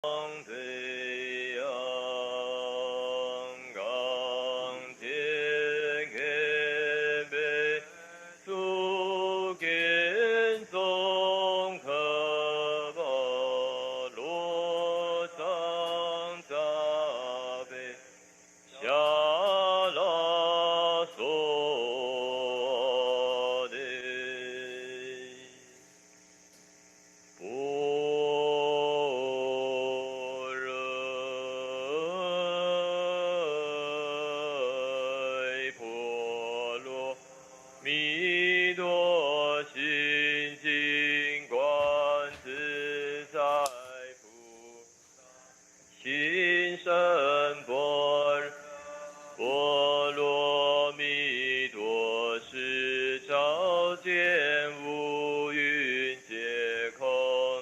对阳刚天给北苏根宗可巴罗桑扎贝夏拉索的般若波罗蜜多心经观自在菩心身波罗蜜多时照见五蕴皆空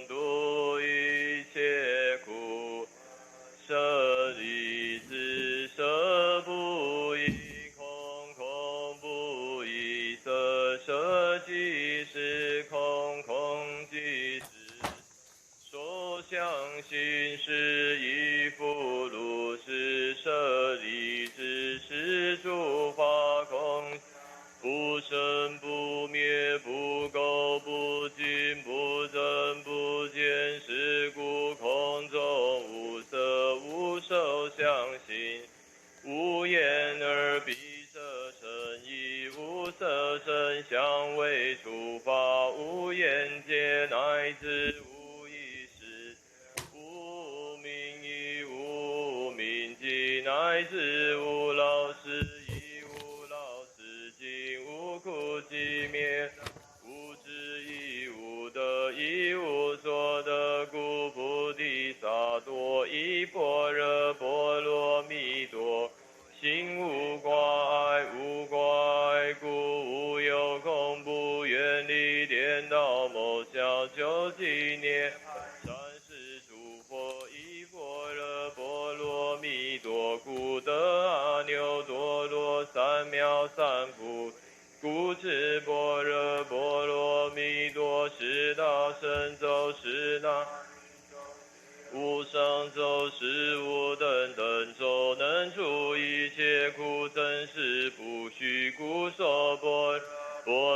度一切苦舍利子舍不异空空不异色舍即是空空即是受想行识亦复如是舍利子是诸法空不生不灭不垢不净不增不减是故空中无色无受想行无眼耳鼻舌身意无色声香味触法无眼界乃至无意识无明亦无明尽乃至无老死亦无老死尽无苦寂灭无智亦无得亦无所得故菩提萨埵依般若波罗蜜多心无挂碍无挂碍故无有恐怖远离颠倒某小究竟念三世诸佛依般若波罗蜜多故得阿耨多罗三藐三菩故知般若波罗蜜多是大神咒是大无上咒是无等等咒能除一切苦真实不虚故说波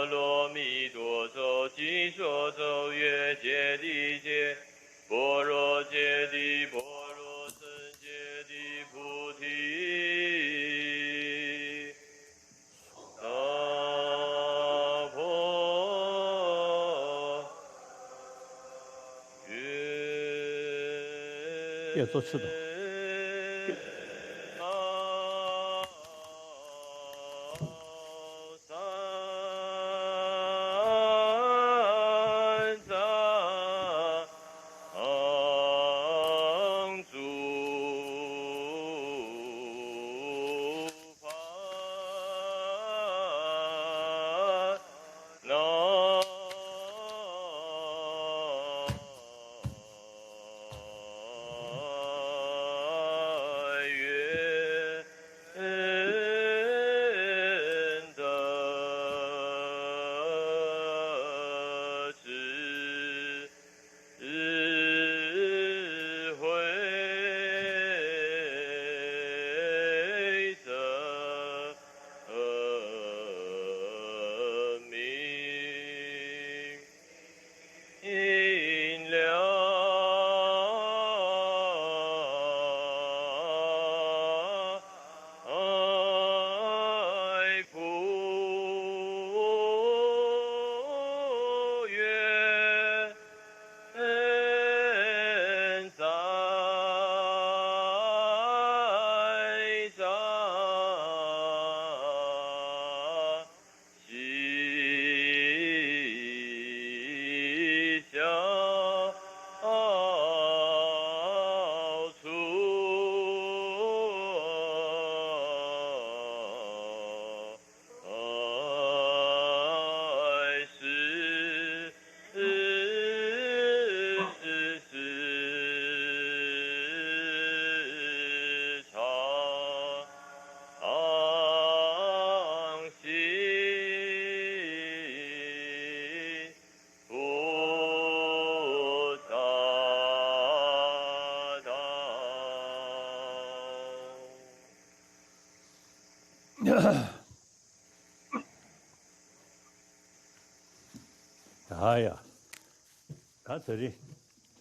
罗蜜多咒即说咒曰揭谛揭般若揭谛般若僧揭谛菩提萨婆越做次的。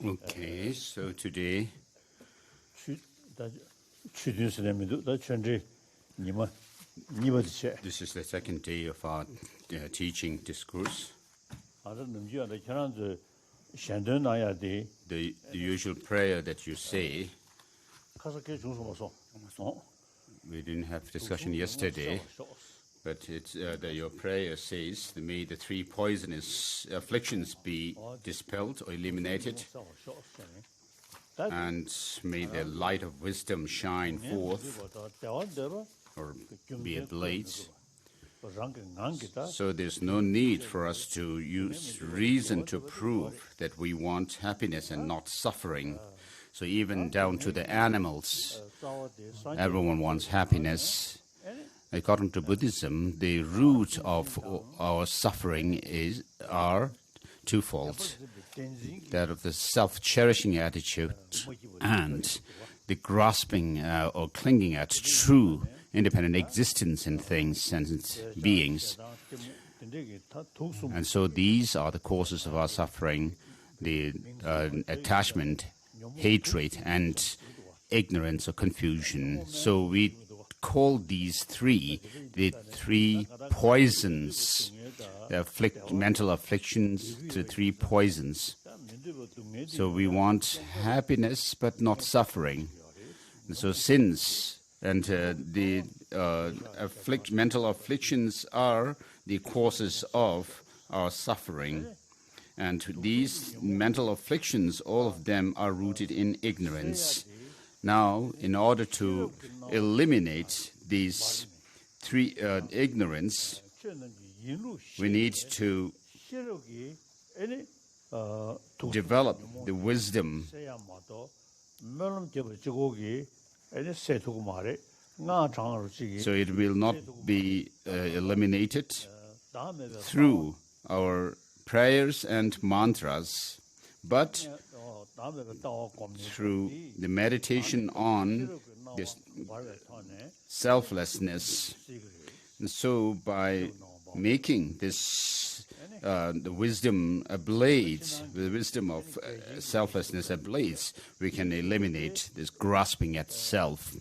Okay, so today this is the second day of our teaching discourse. The usual prayer that you say, we didn't have discussion yesterday, but your prayer says, may the three poisonous afflictions be dispelled or eliminated, and may the light of wisdom shine forth or be ablaze. So there's no need for us to use reason to prove that we want happiness and not suffering. So even down to the animals, everyone wants happiness. According to Buddhism, the root of our suffering are twofold: that of the self-cherishing attitude and the grasping or clinging at true independent existence in things and beings. And so these are the causes of our suffering: the attachment, hatred, and ignorance or confusion. So we call these three the three poisons, the mental afflictions, the three poisons. So we want happiness but not suffering. And so sins and the mental afflictions are the causes of our suffering. And these mental afflictions, all of them are rooted in ignorance. Now, in order to eliminate these three ignorance, we need to develop the wisdom. So it will not be eliminated through our prayers and mantras, but through the meditation on this selflessness. And so by making this the wisdom ablaze, the wisdom of selflessness ablaze, we can eliminate this grasping at self.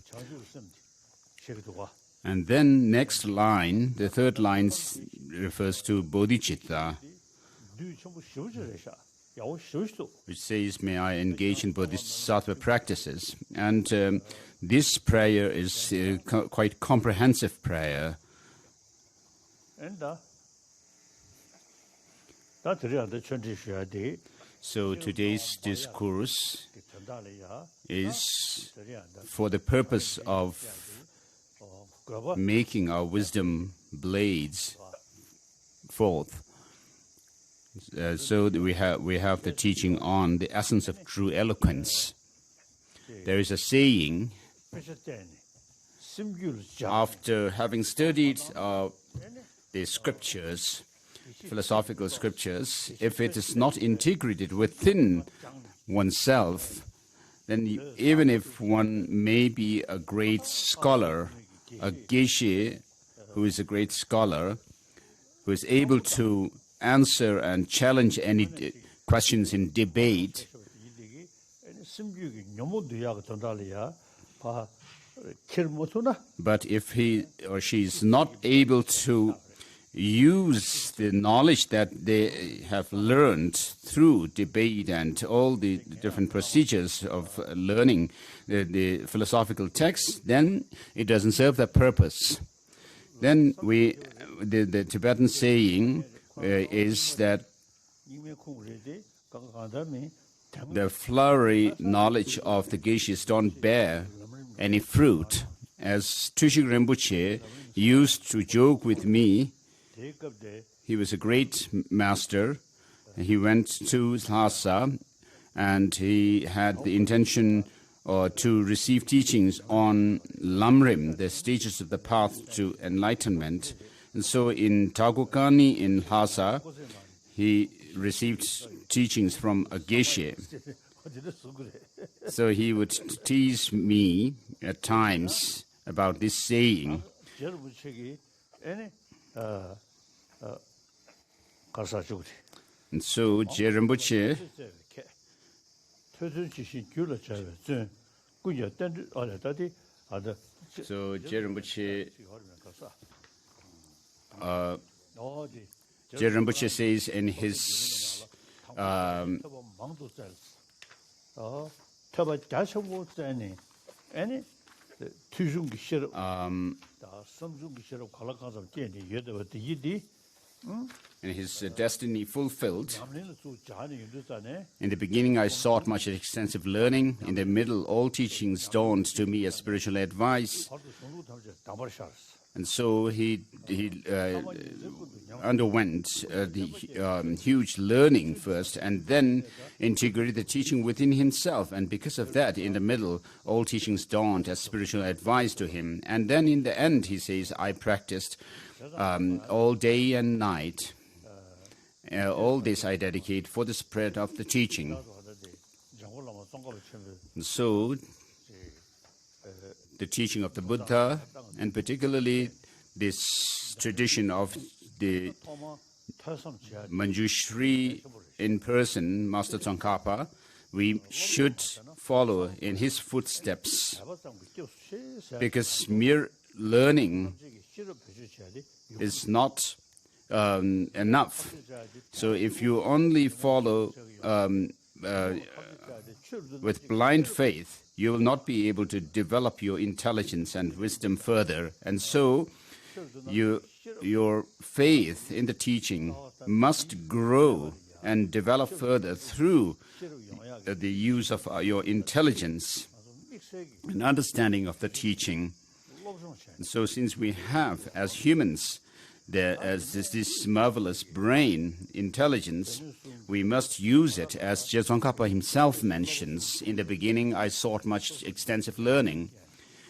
And then next line, the third line refers to bodhicitta, which says, may I engage in bodhisattva practices. And this prayer is quite comprehensive prayer. So today's discourse is for the purpose of making our wisdom blades forth. So we have the teaching on the essence of true eloquence. There is a saying, after having studied the scriptures, philosophical scriptures, if it is not integrated within oneself, then even if one may be a great scholar, a geshe who is a great scholar, who is able to answer and challenge any questions in debate, but if he or she is not able to use the knowledge that they have learned through debate and all the different procedures of learning the philosophical texts, then it doesn't serve that purpose. Then the Tibetan saying is that the flowery knowledge of the geshes don't bear any fruit. As Tushik Rinpoche used to joke with me, he was a great master. He went to Lhasa and he had the intention to receive teachings on Lamrim, the stages of the path to enlightenment. And so in Tagukani in Lhasa, he received teachings from a geshe. So he would tease me at times about this saying. And so Je Rinpoche Je Rinpoche says in his in his destiny fulfilled. In the beginning, I sought much extensive learning. In the middle, all teachings dawned to me as spiritual advice. And so he underwent the huge learning first, and then integrated the teaching within himself. And because of that, in the middle, all teachings dawned as spiritual advice to him. And then in the end, he says, I practiced all day and night. All this I dedicate for the spread of the teaching. And so, the teaching of the Buddha, and particularly this tradition of the Manjushri in person, Master Tsongkapa, we should follow in his footsteps, because mere learning is not enough. So if you only follow with blind faith, you will not be able to develop your intelligence and wisdom further. And so your faith in the teaching must grow and develop further through the use of your intelligence and understanding of the teaching. And so since we have, as humans, this marvelous brain intelligence, we must use it, as Tsongkapa himself mentions. In the beginning, I sought much extensive learning.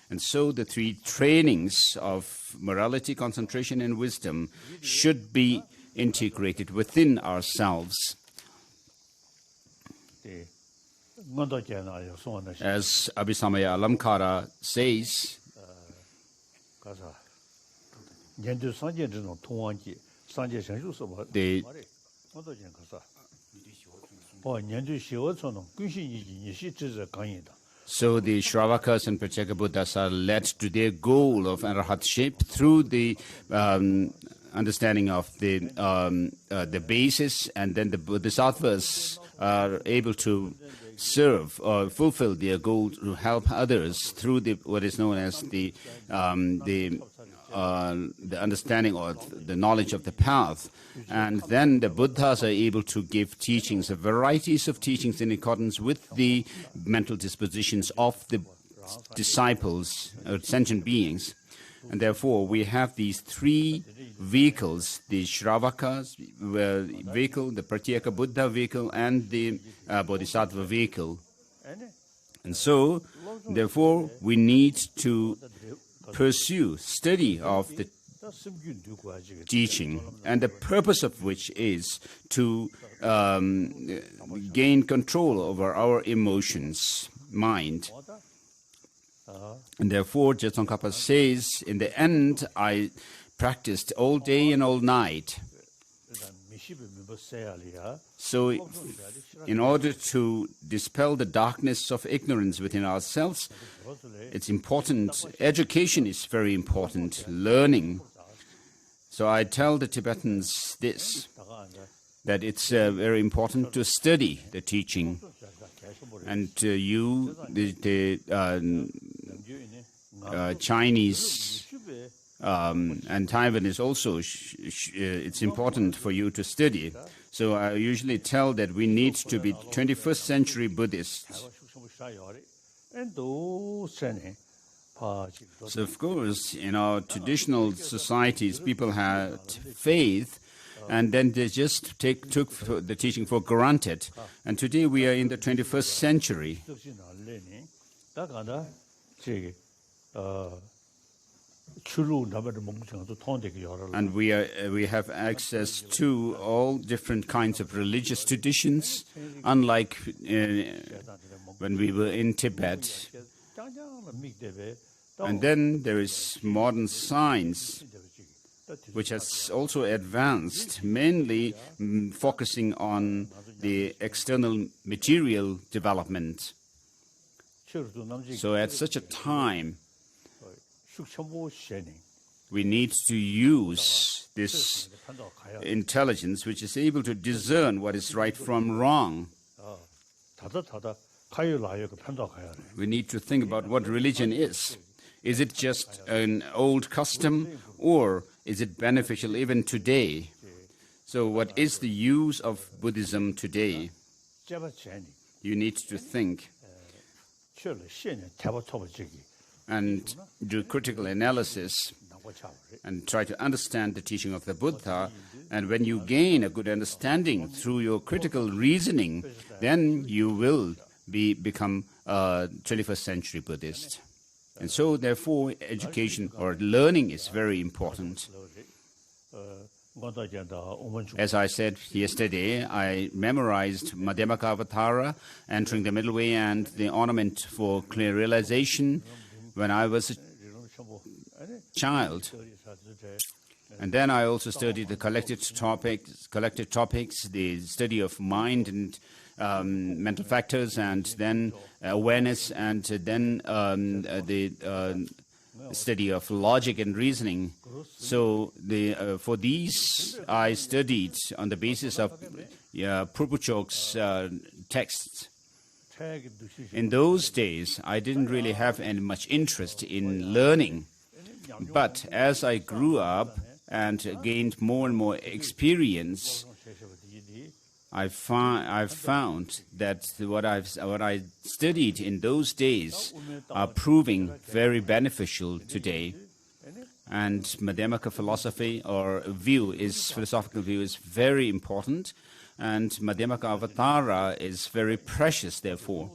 And so the three trainings of morality, concentration, and wisdom should be integrated within ourselves. As Abhisamaya Alamkara says, so the Shravakas and Pratyeka Buddhas are led to their goal of Arahatship through the understanding of the basis, and then the Bodhisattvas are able to serve or fulfill their goal to help others through what is known as the understanding or the knowledge of the path. And then the Buddhas are able to give teachings, varieties of teachings in accordance with the mental dispositions of the disciples or sentient beings. And therefore, we have these three vehicles, the Shravaka's vehicle, the Pratyeka Buddha vehicle, and the Bodhisattva vehicle. And so, therefore, we need to pursue study of the teaching, and the purpose of which is to gain control over our emotions, mind. And therefore, Tsongkapa says, in the end, I practiced all day and all night. So, in order to dispel the darkness of ignorance within ourselves, it's important. Education is very important, learning. So I tell the Tibetans this, that it's very important to study the teaching. And you, the Chinese and Taiwan is also, it's important for you to study. So I usually tell that we need to be 21st century Buddhists. So of course, in our traditional societies, people had faith, and then they just took the teaching for granted. And today we are in the 21st century. And we have access to all different kinds of religious traditions, unlike when we were in Tibet. And then there is modern science, which has also advanced, mainly focusing on the external material development. So at such a time, we need to use this intelligence which is able to discern what is right from wrong. We need to think about what religion is. Is it just an old custom, or is it beneficial even today? So what is the use of Buddhism today? You need to think and do critical analysis and try to understand the teaching of the Buddha. And when you gain a good understanding through your critical reasoning, then you will become a 21st century Buddhist. And so, therefore, education or learning is very important. As I said yesterday, I memorized Madhyamaka entering the middle way, and the ornament for clear realization when I was a child. And then I also studied the collected topics, the study of mind and mental factors, and then awareness, and then the study of logic and reasoning. So for these, I studied on the basis of Purpuchok's texts. In those days, I didn't really have any much interest in learning. But as I grew up and gained more and more experience, I've found that what I studied in those days are proving very beneficial today. And Madhyamaka philosophy or philosophical view is very important, and Madhyamaka Avatara is very precious, therefore.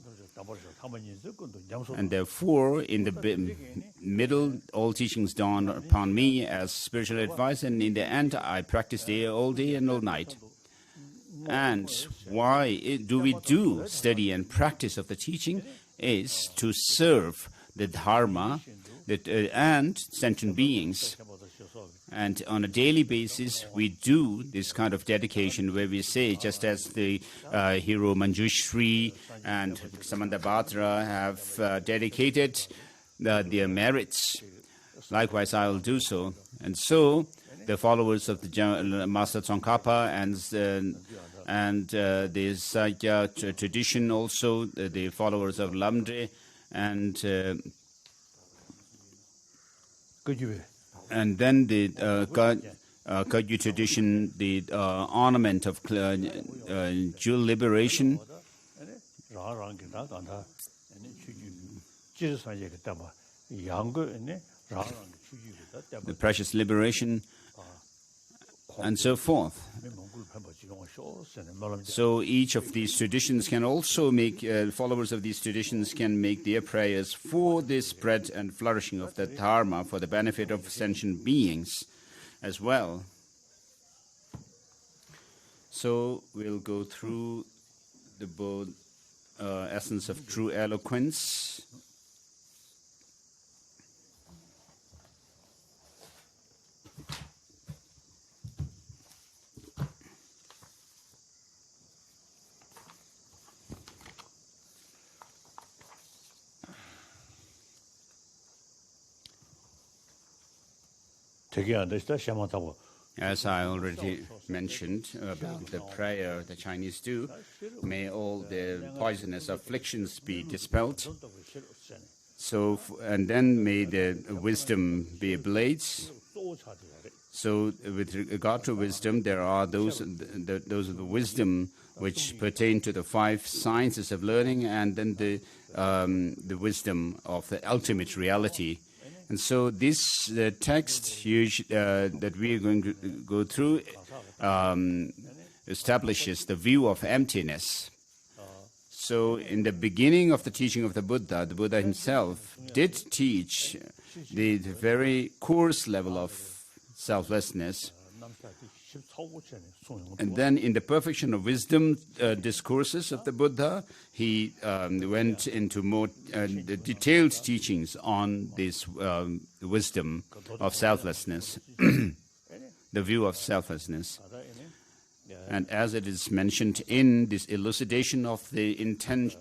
And therefore, in the middle, all teachings dawn upon me as spiritual advice, and in the end, I practice all day and all night. And why do we do study and practice of the teaching? Is to serve the Dharma and sentient beings. And on a daily basis, we do this kind of dedication where we say, just as the hero Manjushri and Samandabhadra have dedicated their merits, likewise I will do so. And so the followers of the Master Tsongkapa and the Sakya tradition also, the followers of Lamdre and then the Kagyu tradition, the ornament of jewel liberation, the precious liberation, and so forth. So each of these traditions can also make, followers of these traditions can make their prayers for the spread and flourishing of the Dharma, for the benefit of sentient beings as well. So we'll go through the essence of true eloquence. As I already mentioned about the prayer the Chinese do, may all the poisonous afflictions be dispelled. So, and then may the wisdom be ablaze. So, with regard to wisdom, there are those of the wisdom which pertain to the 5 sciences of learning, and then the wisdom of the ultimate reality. And so this text that we are going to go through establishes the view of emptiness. So in the beginning of the teaching of the Buddha himself did teach the very coarse level of selflessness. And then in the perfection of wisdom discourses of the Buddha, he went into more detailed teachings on this wisdom of selflessness, the view of selflessness. And as it is mentioned in this elucidation of the intention,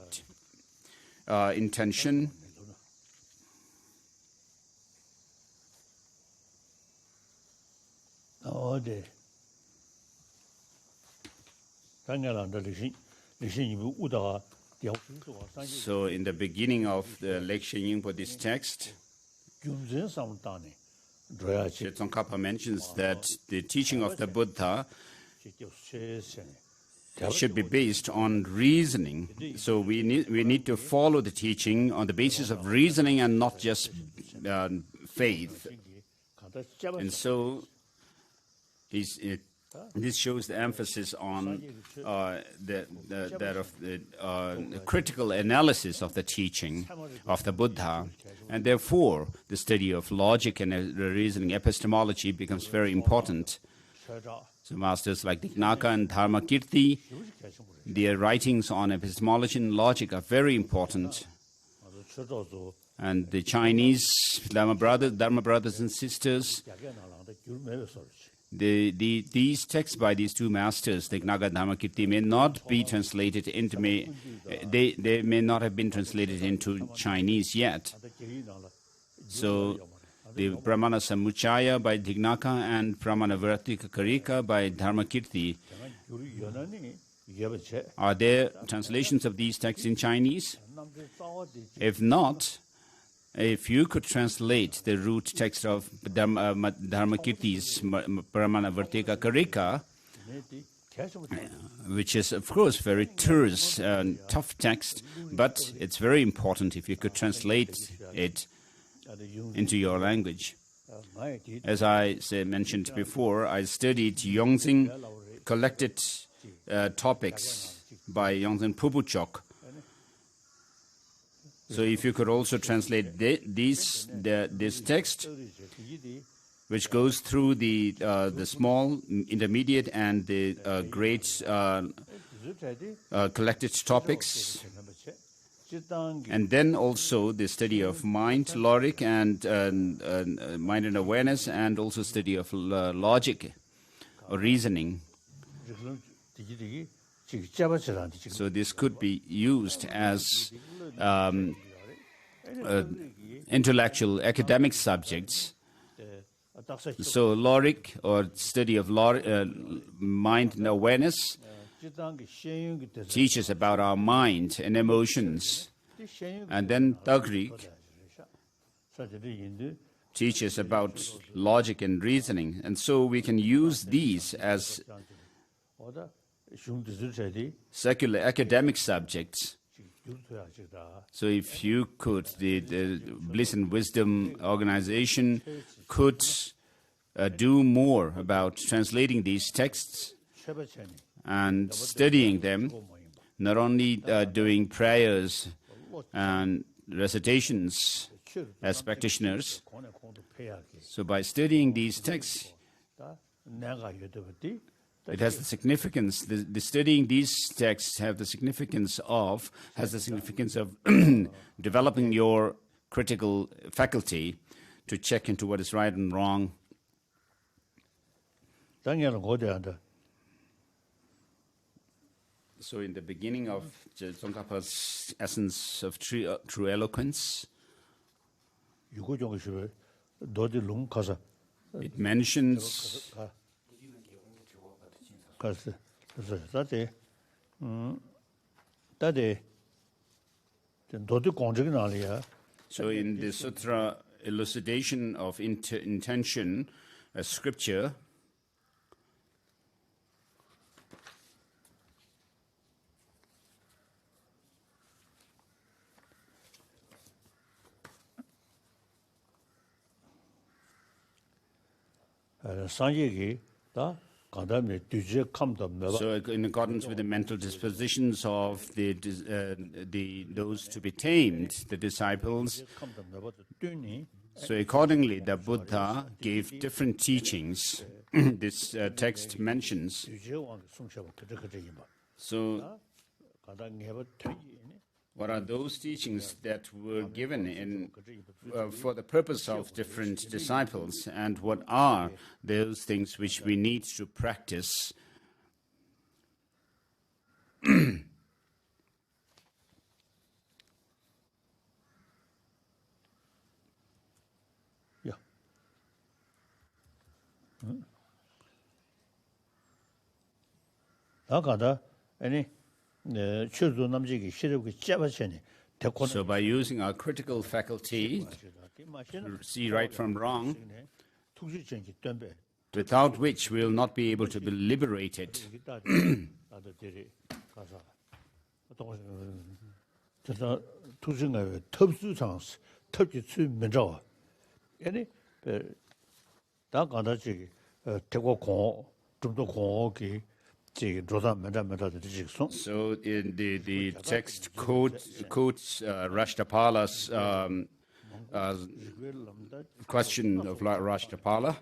so in the beginning of the lecture for this text, Tsongkapa mentions that the teaching of the Buddha should be based on reasoning. So we need to follow the teaching on the basis of reasoning and not just faith. And so this shows the emphasis on the critical analysis of the teaching of the Buddha, and therefore the study of logic and reasoning epistemology becomes very important. So masters like Diknaka and Chandrakirti, their writings on epistemology and logic are very important. And the Chinese Lama brothers, Dharma brothers and sisters, these texts by these two masters, Diknaka and Chandrakirti, may not be translated into they may not have been translated into Chinese yet. So the Pramana Samuchaya by Diknaka and Pramana Vartika Karika by Chandrakirti, are there translations of these texts in Chinese? If not, if you could translate the root text of Chandrakirti's Pramana Vartika Karika, which is, of course, very terse and tough text, but it's very important if you could translate it into your language. As I mentioned before, I studied Yongzing collected topics by Yongzing Pubuchok. So if you could also translate this text, which goes through the small, intermediate, and the great collected topics, and then also the study of mind, logic, and mind and awareness, and also study of logic or reasoning. So this could be used as intellectual academic subjects. So logic or study of mind and awareness teaches about our mind and emotions. And then Tagrik teaches about logic and reasoning. And so we can use these as secular academic subjects. So if you could, the Bliss and Wisdom organization could do more about translating these texts and studying them, not only doing prayers and recitations as practitioners. So by studying these texts, it has the significance. The studying these texts has the significance of developing your critical faculty to check into what is right and wrong. So in the beginning of Tsongkapa's Essence of True Eloquence, it mentions so in the Sutra Elucidation of Intention, a scripture, so in accordance with the mental dispositions of those to be tamed, the disciples, So accordingly, the Buddha gave different teachings. This text mentions. So what are those teachings that were given for the purpose of different disciples, and what are those things which we need to practice? So by using our critical faculty to see right from wrong, without which we will not be able to be liberated. So in the text quotes Rashtapala's question of Rashtapala,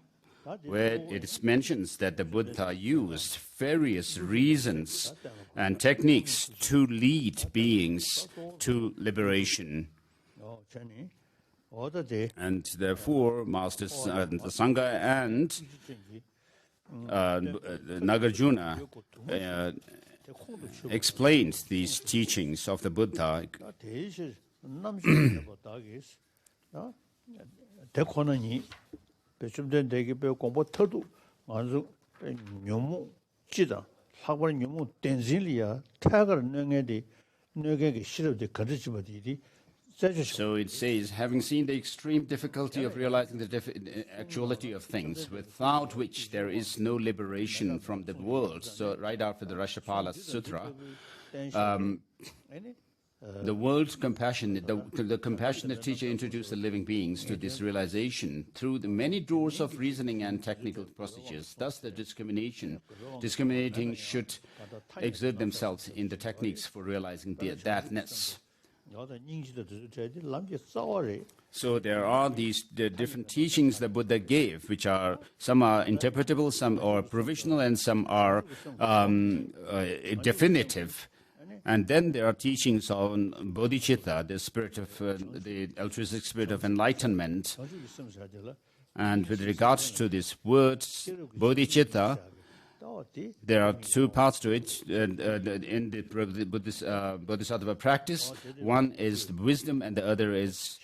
where it mentions that the Buddha used various reasons and techniques to lead beings to liberation. And therefore, Masters the Sangha and Nagarjuna explained these teachings of the Buddha. So it says, having seen the extreme difficulty of realizing the actuality of things, without which there is no liberation from the world. So right after the Rashtapala Sutra, the world's compassion, the compassionate teacher introduced the living beings to this realization through the many doors of reasoning and technical procedures. Thus, the discriminating should exert themselves in the techniques for realizing thatness. So there are the different teachings the Buddha gave, which are, some are interpretable, some are provisional, and some are definitive. And then there are teachings on bodhicitta, the spirit of the altruistic spirit of enlightenment. And with regards to this word bodhicitta, there are two parts to it in the Buddhist Bodhisattva practice. One is wisdom, and the other is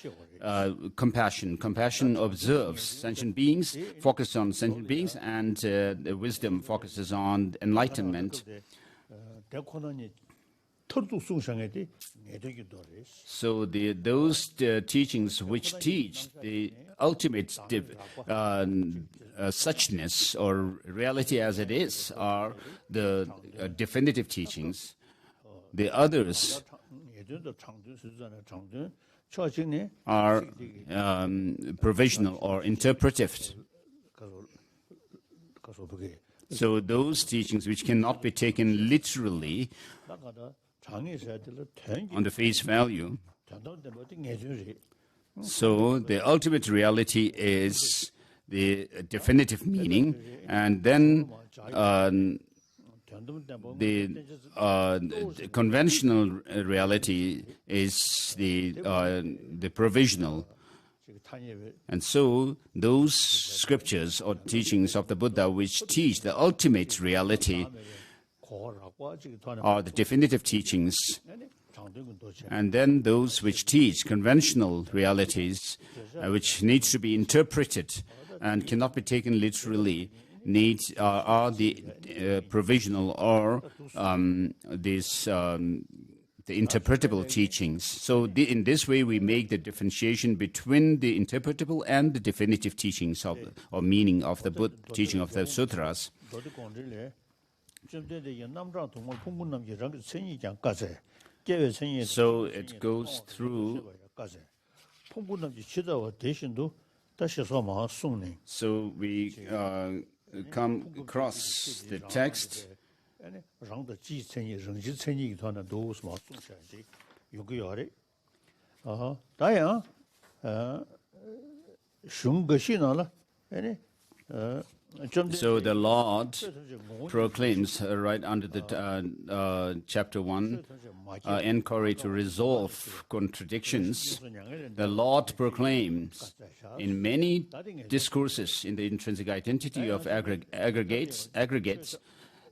compassion. Compassion observes sentient beings, focuses on sentient beings, and the wisdom focuses on enlightenment. So those teachings which teach the ultimate suchness or reality as it is are the definitive teachings. The others are provisional or interpretive. So those teachings which cannot be taken literally on the face value. So the ultimate reality is the definitive meaning, and then the conventional reality is the provisional. And so those scriptures or teachings of the Buddha which teach the ultimate reality are the definitive teachings. And then those which teach conventional realities, which need to be interpreted and cannot be taken literally, are the provisional or the interpretable teachings. So in this way, we make the differentiation between the interpretable and the definitive teachings of or meaning of the teaching of the sutras. So it goes through. So we come across the text. So the Lord proclaims right under the chapter 1, inquiry to resolve contradictions. The Lord proclaims in many discourses in the intrinsic identity of aggregates,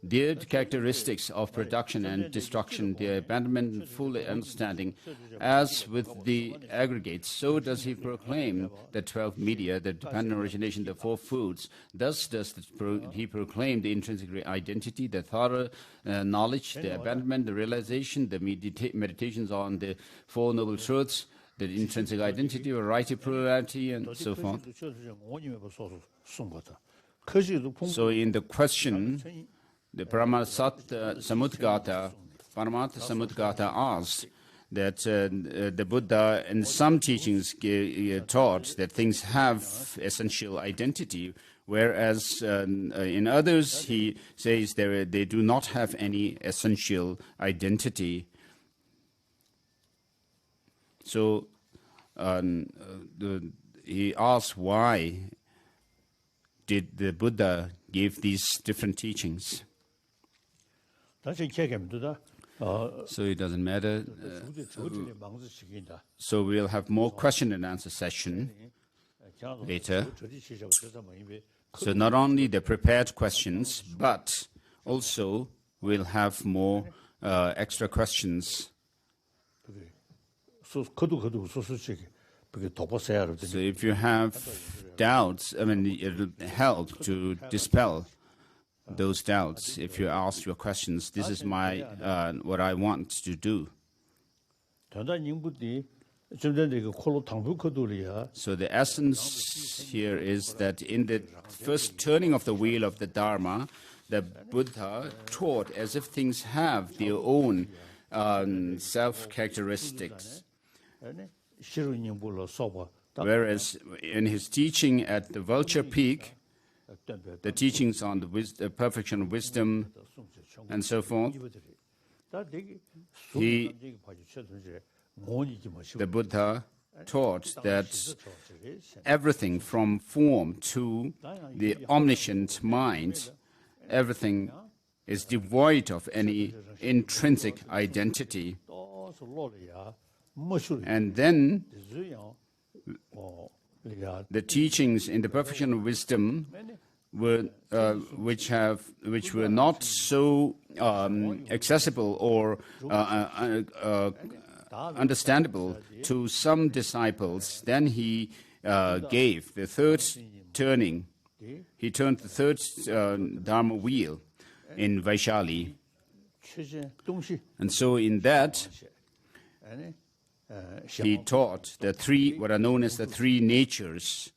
their characteristics of production and destruction, their abandonment and full understanding. As with the aggregates, so does he proclaim the 12 media, the dependent origination, the 4 foods. Thus does he proclaim the intrinsic identity, the thorough knowledge, the abandonment, the realization, the meditations on the 4 noble truths, the intrinsic identity, variety, plurality, and so forth. So in the question, the Paramartha Samudgata asked that the Buddha in some teachings taught that things have essential identity, whereas in others he says they do not have any essential identity. So he asked, why did the Buddha give these different teachings? So it doesn't matter. So we'll have more question and answer session later. So not only the prepared questions, but also we'll have more extra questions. So if you have doubts, it'll help to dispel those doubts. If you ask your questions, this is my what I want to do. So the essence here is that in the first turning of the wheel of the Dharma, the Buddha taught as if things have their own self-characteristics. Whereas in his teaching at the Vulture Peak, the teachings on the perfection of wisdom and so forth, the Buddha taught that everything from form to the omniscient mind, everything is devoid of any intrinsic identity. And then the teachings in the perfection of wisdom were which were not so accessible or understandable to some disciples. Then he gave the third turning. He turned the third Dharma wheel in Vaishali. And so in that, he taught the three, what are known as the 3 natures,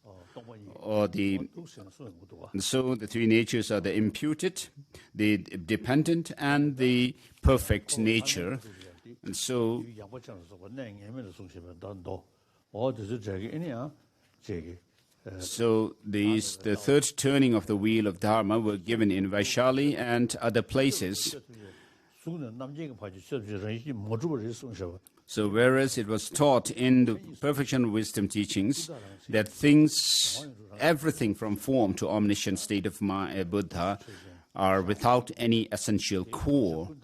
so the 3 natures are the imputed, the dependent, and the perfect nature. And so the third turning of the wheel of Dharma were given in Vaishali and other places. So whereas it was taught in the perfection of wisdom teachings that everything from form to omniscient state of Buddha are without any essential core,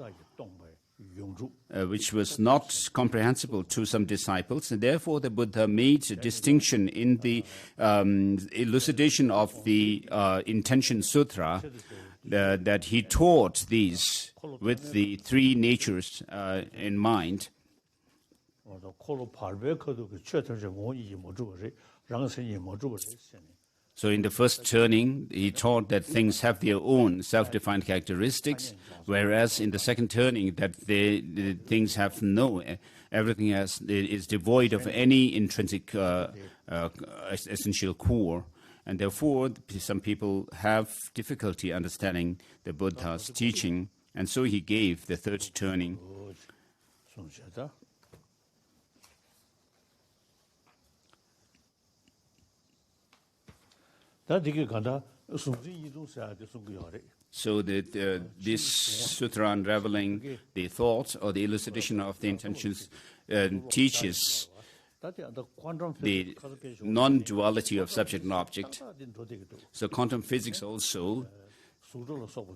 which was not comprehensible to some disciples, and therefore the Buddha made a distinction in the elucidation of the Intention Sutra, that he taught these with the 3 natures in mind. So in the first turning, he taught that things have their own self-defined characteristics, whereas in the second turning, that the things have everything is devoid of any intrinsic essential core. And therefore, some people have difficulty understanding the Buddha's teaching, and so he gave the third turning. So this sutra unraveling the thought or the elucidation of the intentions teaches the non-duality of subject and object. So quantum physics also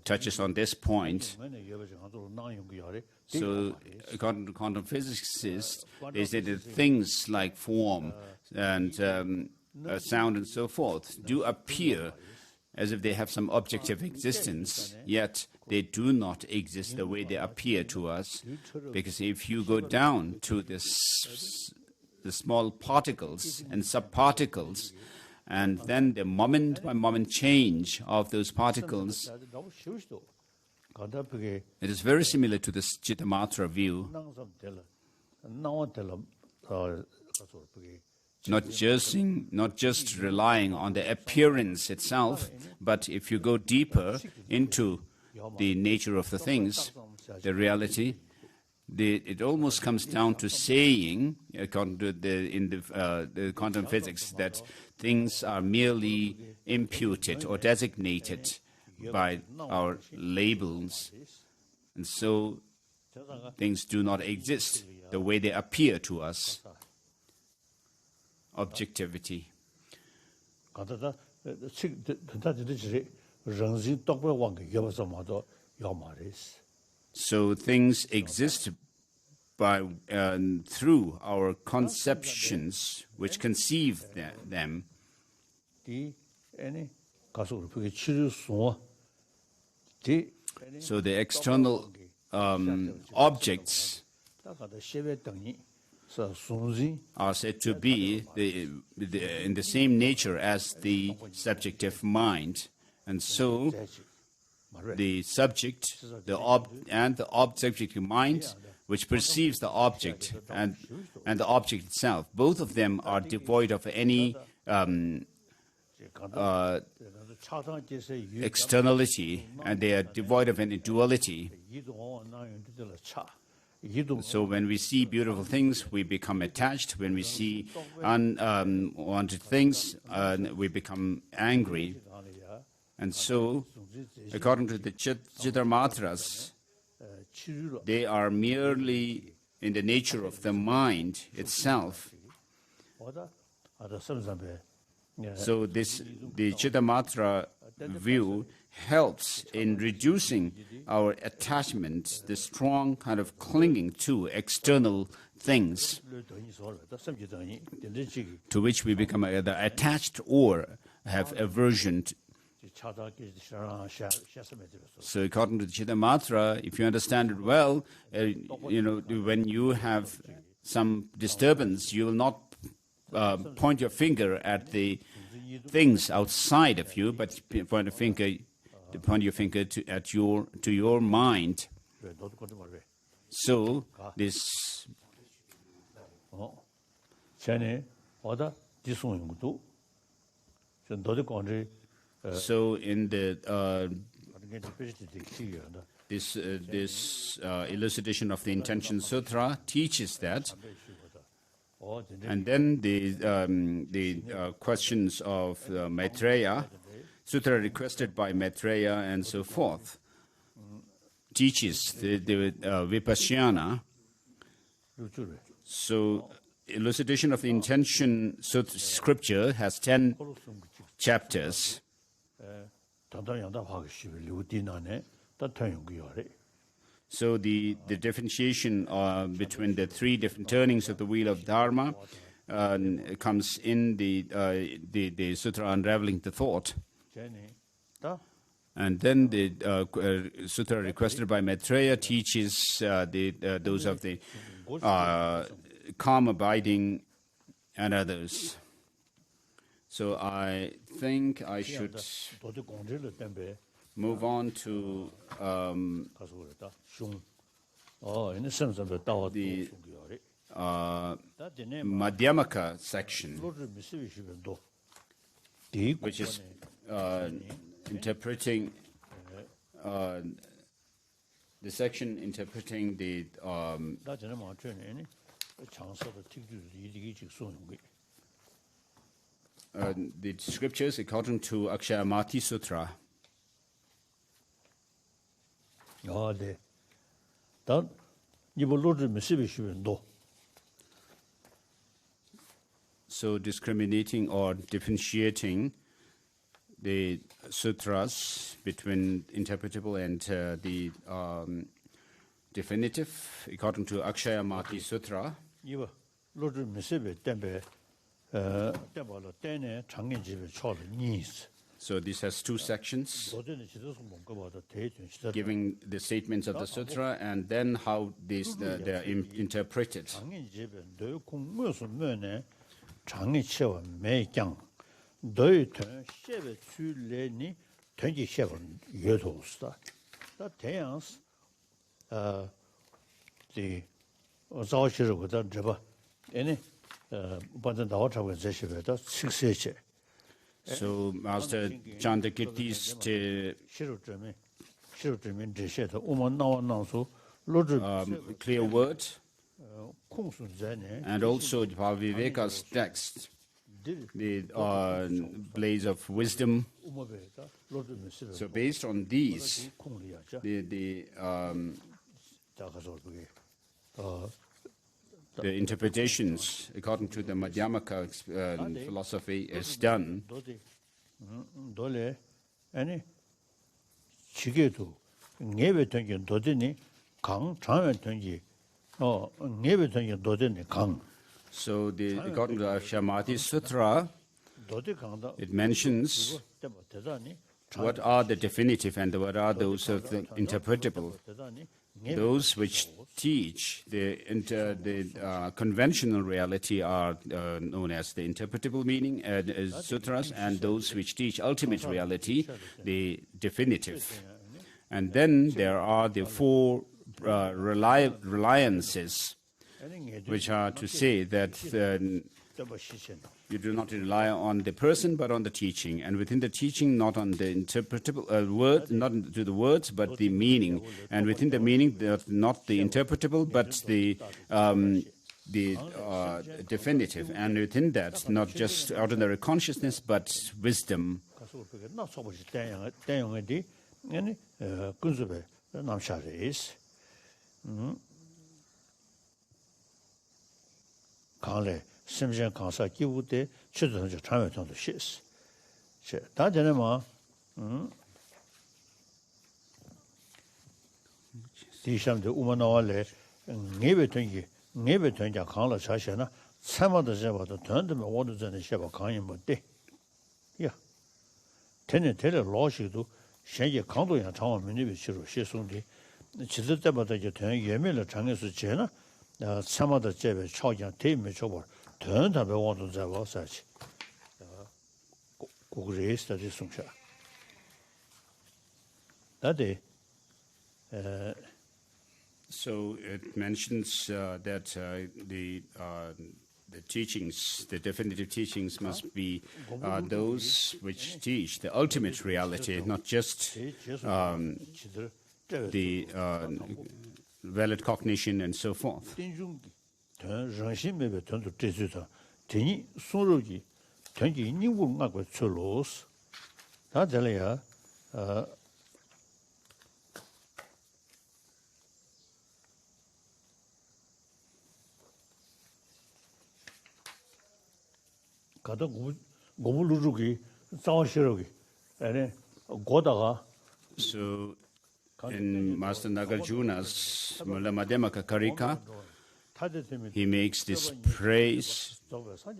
touches on this point. So according to quantum physicists, they say that things like form and sound and so forth do appear as if they have some objective existence, yet they do not exist the way they appear to us. Because if you go down to the small particles and subparticles, and then the moment-by-moment change of those particles, it is very similar to the Chittamatra view. Not just relying on the appearance itself, but if you go deeper into the nature of the things, the reality, it almost comes down to saying, according to the quantum physics, that things are merely imputed or designated by our labels, and so things do not exist the way they appear to us. Objectivity. So things exist by through our conceptions, which conceive them. So the external objects are said to be in the same nature as the subjective mind. And so the subject, the objective mind, which perceives the object and the object itself, both of them are devoid of any externality, and they are devoid of any duality. So when we see beautiful things, we become attached. When we see unwanted things, we become angry. And so, according to the Chittamatras, they are merely in the nature of the mind itself. So the Chittamatra view helps in reducing our attachment, the strong kind of clinging to external things, to which we become either attached or have aversion. So according to the Chittamatra, if you understand it well, when you have some disturbance, you will not point your finger at the things outside of you, but point your finger to your mind. So this. So in the this elucidation of the Intention Sutra teaches that. And then the questions of Maitreya, Sutra requested by Maitreya and so forth, teaches the Vipassana. So elucidation of the Intention Sutra scripture has 10 chapters. So the differentiation between the three different turnings of the wheel of Dharma comes in the Sutra Unraveling the Thought. And then the Sutra requested by Maitreya teaches those of the calm abiding and others. So I think I should move on to the Madhyamaka section, which is interpreting the section interpreting the scriptures according to Akshayamati Sutra. So discriminating or differentiating the sutras between interpretable and the definitive, according to Akshayamati Sutra. So this has two sections, giving the statements of the sutra and then how they are interpreted. So Master Chandrakirti's clear word, and also Viveka's text, the blaze of wisdom. So based on these, the interpretations according to the Madhyamaka philosophy is done. So according to the Akshayamati Sutra, it mentions what are the definitive and what are those of the interpretable. Those which teach the conventional reality are known as the interpretable meaning sutras, and those which teach ultimate reality, the definitive. And then there are the four reliances, which are to say that you do not rely on the person but on the teaching, and within the teaching not on the interpretable word, not to the words but the meaning, and within the meaning not the interpretable but the definitive, and within that not just ordinary consciousness but wisdom. 심지어 강사 기부대 최선을 참여통도 시스. 다전에 뭐 디샴도 우만나와래 네베ton이 강라 자셔나 참아도 잡아도 돈도 오도 전에 셔봐 강이 못돼. 야. 전에 대래 로시도 현재 강도양 장원 민입이 시로 시송디 지들 때마다 이제 돈 예매를 장에서 제나 참아도 제베 초장 대매 줘버 So it mentions that the teachings, the definitive teachings, must be those which teach the ultimate reality, not just the valid cognition and so forth. So in Master Nagarjuna's Mula Madhyamaka Karika, he makes this praise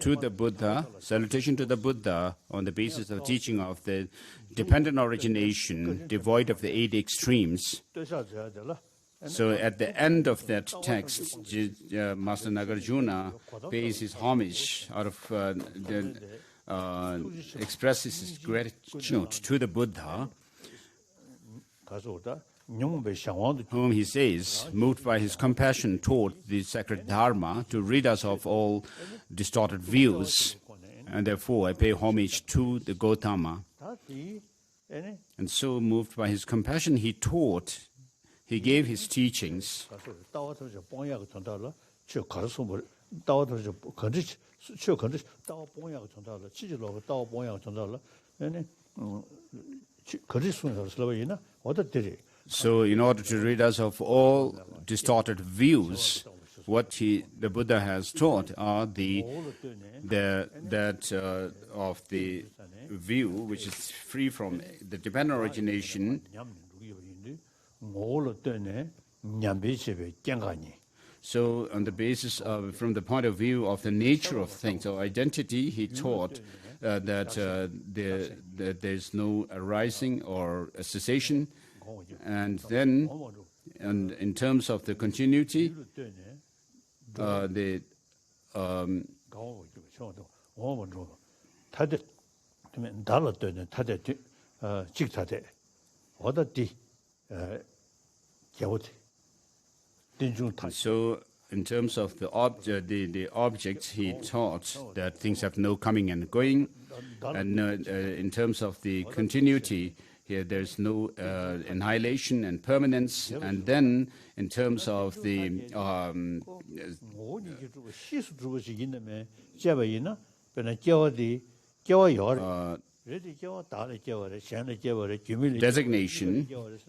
to the Buddha, salutation to the Buddha on the basis of teaching of the dependent origination, devoid of the 8 extremes. So at the end of that text, Master Nagarjuna pays his homage out of expresses his gratitude to the Buddha, whom he says, moved by his compassion toward the sacred Dharma, to rid us of all distorted views, and therefore I pay homage to the Gautama. And so, moved by his compassion, he taught, he gave his teachings. So, in order to rid us of all distorted views, what the Buddha has taught are of the view which is free from the dependent origination. So on the basis of, from the point of view of the nature of things or identity, he taught that there's no arising or a cessation. And then in terms of the continuity, so in terms of the objects, he taught that things have no coming and going, and in terms of the continuity, here there's no annihilation and permanence, and then in terms of the designation,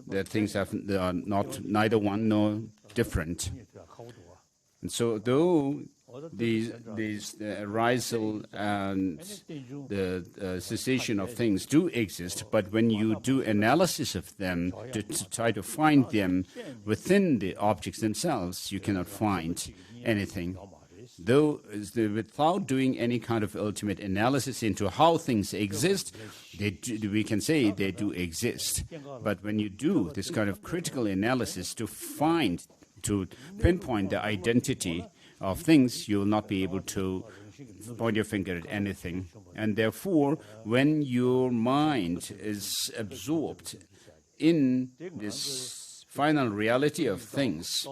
that things are not neither one nor different. And so though these arisal and the cessation of things do exist, but when you do analysis of them to try to find them within the objects themselves, you cannot find anything. Though without doing any kind of ultimate analysis into how things exist, we can say they do exist. But when you do this kind of critical analysis to pinpoint the identity of things, you will not be able to point your finger at anything. And therefore, when your mind is absorbed in this final reality of things,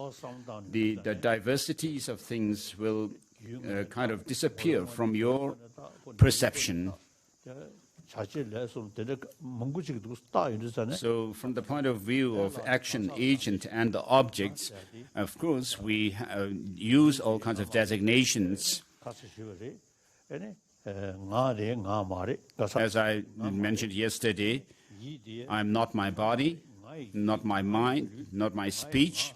the diversities of things will kind of disappear from your perception. So from the point of view of action, agent, and the objects, of course, we use all kinds of designations. As I mentioned yesterday, I'm not my body, not my mind, not my speech.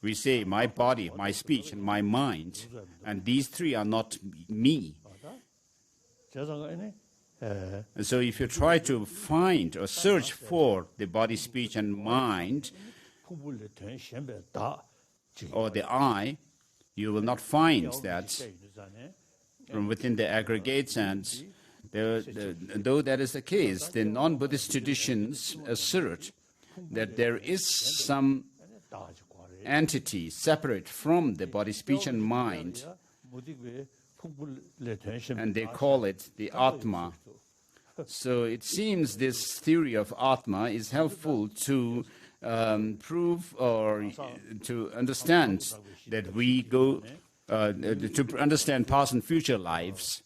We say my body, my speech, and my mind, and these three are not me. And so if you try to find or search for the body, speech, and mind, or the I, you will not find that from within the aggregates. And though that is the case, the non-Buddhist traditions assert that there is some entity separate from the body, speech, and mind, and they call it the Atma. So it seems this theory of Atma is helpful to prove or to understand that we go, to understand past and future lives.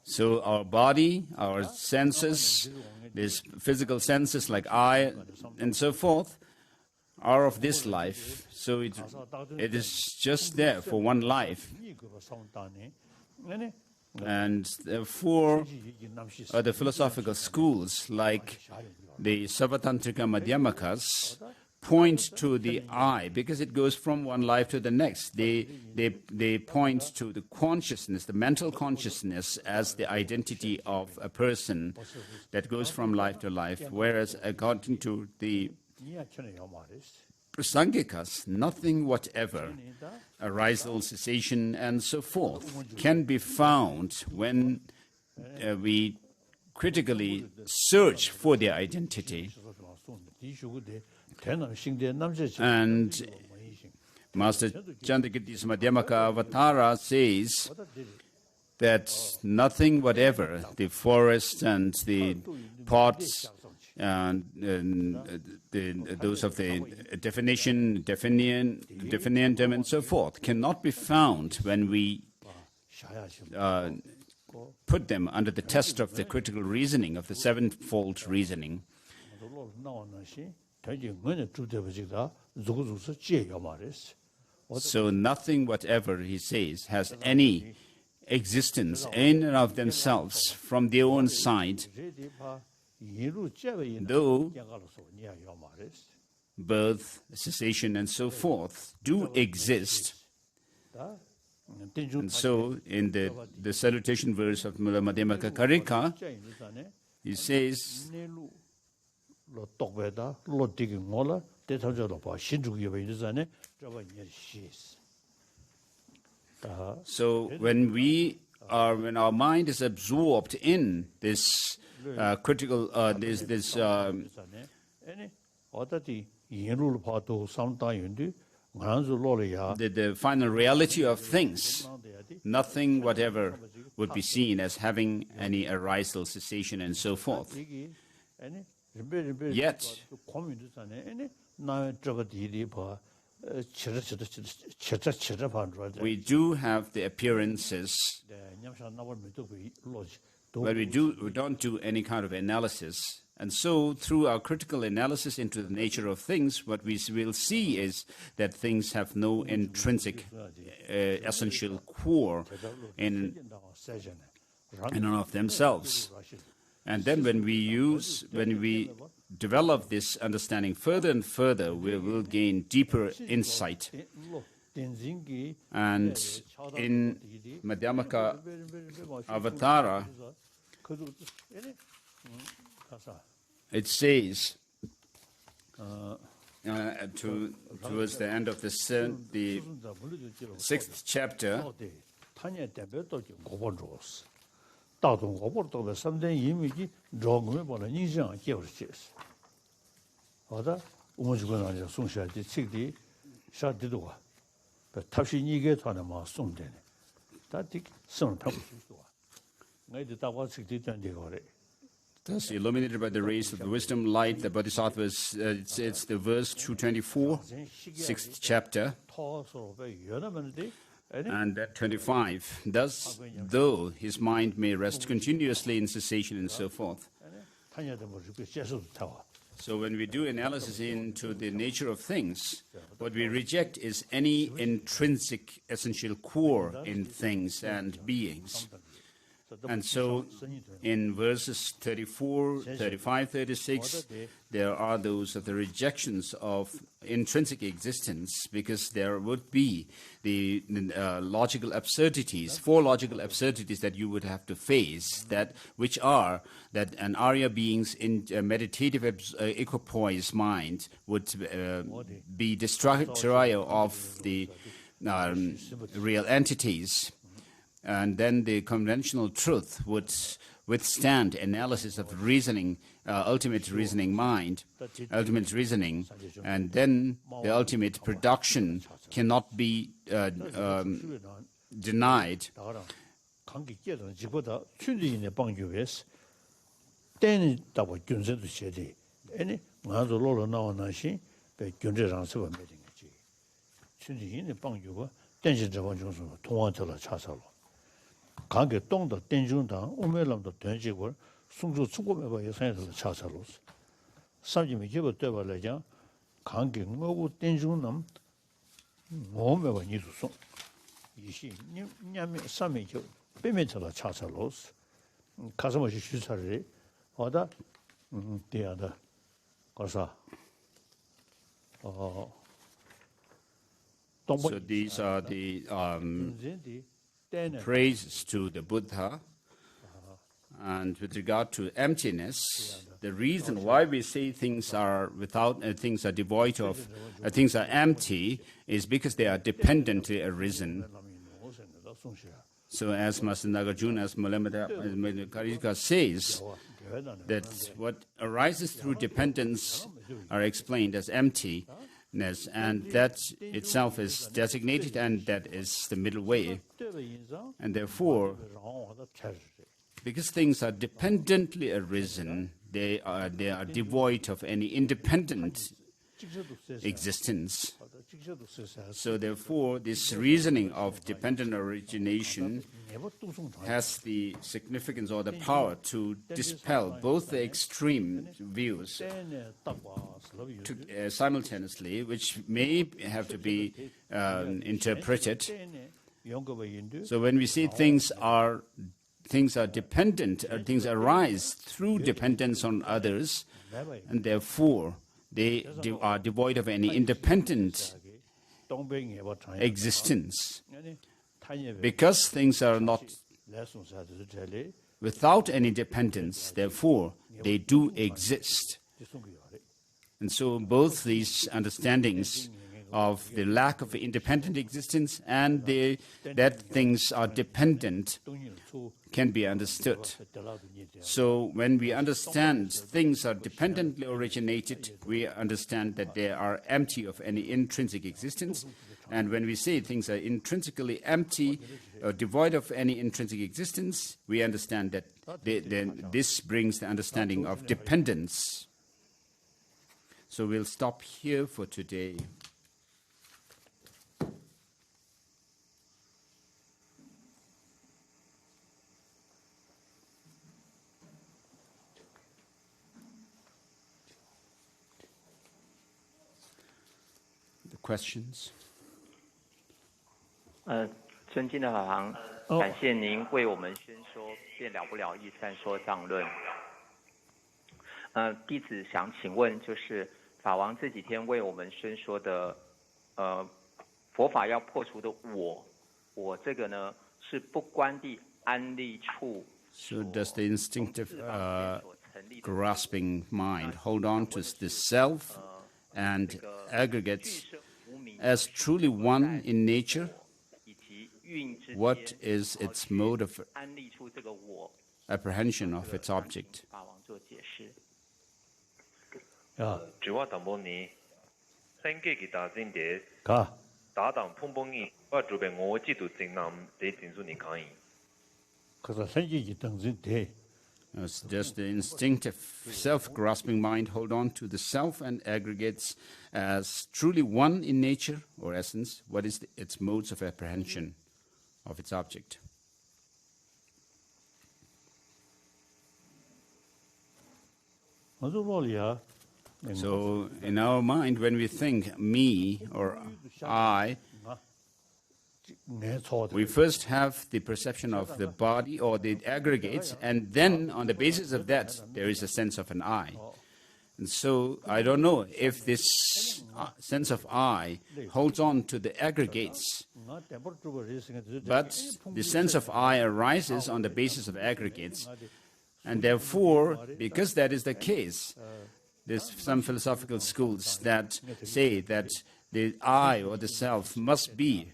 So our body, our senses, these physical senses like eye and so forth, are of this life. So it is just there for one life. And therefore, the philosophical schools like the Savatantrika Madhyamakas point to the I, because it goes from one life to the next. They point to the consciousness, the mental consciousness, as the identity of a person that goes from life to life. Whereas according to the Prasangikas, nothing whatever, arisal, cessation, and so forth, can be found when we critically search for their identity. And Master Chandrakirti's Madhyamaka Avatara says that nothing whatever, the forest and the pots, and those of the definiendum and so forth, cannot be found when we put them under the test of the critical reasoning, of the sevenfold reasoning. So nothing whatever, he says, has any existence in and of themselves from their own side. though birth, cessation, and so forth do exist. And so, in the salutation verse of Mula Madhyamaka Karika, he says, so when our mind is absorbed in this critical, the final reality of things, nothing whatever would be seen as having any arisal, cessation, and so forth. Yet, we do have the appearances, but we don't do any kind of analysis. And so, through our critical analysis into the nature of things, what we will see is that things have no intrinsic, essential core in and of themselves. And then when we develop this understanding further and further, we will gain deeper insight. And in Madhyamaka Avatara, it says, towards the end of the sixth chapter, thus illuminated by the rays of the wisdom light, the Bodhisattva's, it's the verse 224, sixth chapter, and that 25. Thus, though his mind may rest continuously in cessation and so forth. So when we do analysis into the nature of things, what we reject is any intrinsic essential core in things and beings. And so in verses 34, 35, 36, there are those of the rejections of intrinsic existence, because there would be the logical absurdities, four logical absurdities that you would have to face, which are that an Arya being's meditative equipoise mind would be destroyer of the real entities. And then the conventional truth would withstand analysis of reasoning, ultimate reasoning mind, ultimate reasoning, and then the ultimate production cannot be denied. 강계 동도 땡중당 우메람도 된지고 송주 추고메바 예산에서 차차로스 삼지미 기부 되발래자 강계 뭐고 땡중남 뭐메바 니도송 이시 냠미 삼미죠 빼면서 차차로스 가서마시 주사를 어다 대야다 가서 So these are the praises to the Buddha. And with regard to emptiness, the reason why we say things are things are devoid of, things are empty, is because they are dependently arisen. So as Master Nagarjuna, as Mulamada Karika says, that what arises through dependence are explained as emptiness, and that itself is designated, and that is the middle way. And therefore, because things are dependently arisen, they are devoid of any independent existence. So therefore, this reasoning of dependent origination has the significance or the power to dispel both the extreme views simultaneously, which may have to be interpreted. So when we say things are things are dependent, things arise through dependence on others, and therefore they are devoid of any independent existence. Because things are not without any dependence, therefore they do exist. And so both these understandings of the lack of independent existence and that things are dependent can be understood. So when we understand things are dependently originated, we understand that they are empty of any intrinsic existence. And when we say things are intrinsically empty or devoid of any intrinsic existence, we understand that then this brings the understanding of dependence. So we'll stop here for today. The questions? 尊敬的法王，感谢您为我们宣说《变了不了义三说藏论》。弟子想请问，就是法王这几天为我们宣说的，佛法要破除的我这个呢，是不观地安立处。So does the instinctive grasping mind hold on to the self and aggregates as truly one in nature? What is its mode of apprehension of its object? 只我淡薄呢，三个给大真的，打档碰碰你，我准备我记住真难得真数你可以。可是三个一等人的。Does the instinctive self-grasping mind hold on to the self and aggregates as truly one in nature or essence? What is its modes of apprehension of its object? So in our mind, when we think me or I, we first have the perception of the body or the aggregates, and then on the basis of that, there is a sense of an I. And so I don't know if this sense of I holds on to the aggregates, but the sense of I arises on the basis of aggregates. And therefore, because that is the case, there's some philosophical schools that say that the I or the self must be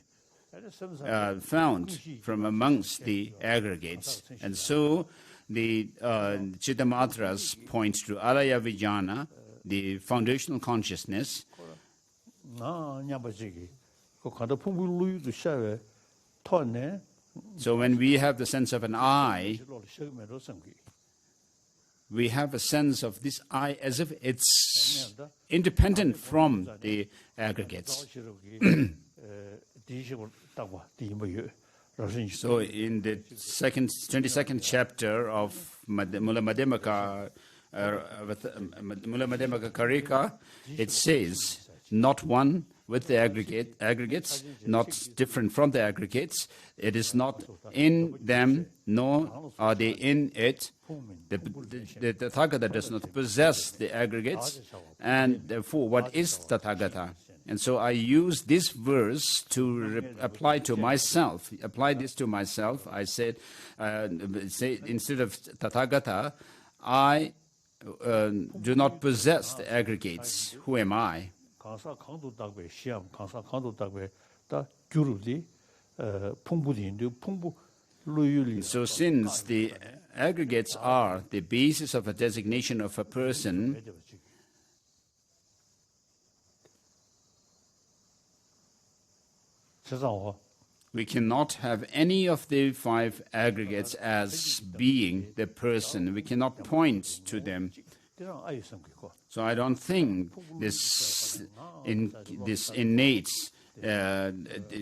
found from amongst the aggregates. And so the Chittamatras point to Alaya Vijnana, the foundational consciousness. So when we have the sense of an I, we have a sense of this I as if it's independent from the aggregates. So in the 22nd chapter of Mula Madhyamaka Karika, it says, not one with the aggregates, not different from the aggregates. It is not in them, nor are they in it. The Tathagata does not possess the aggregates, and therefore, what is Tathagata? And so I use this verse to apply to myself. Apply this to myself. I said, instead of Tathagata, I do not possess the aggregates. Who am I? So since the aggregates are the basis of a designation of a person, we cannot have any of the five aggregates as being the person. We cannot point to them. So I don't think this innate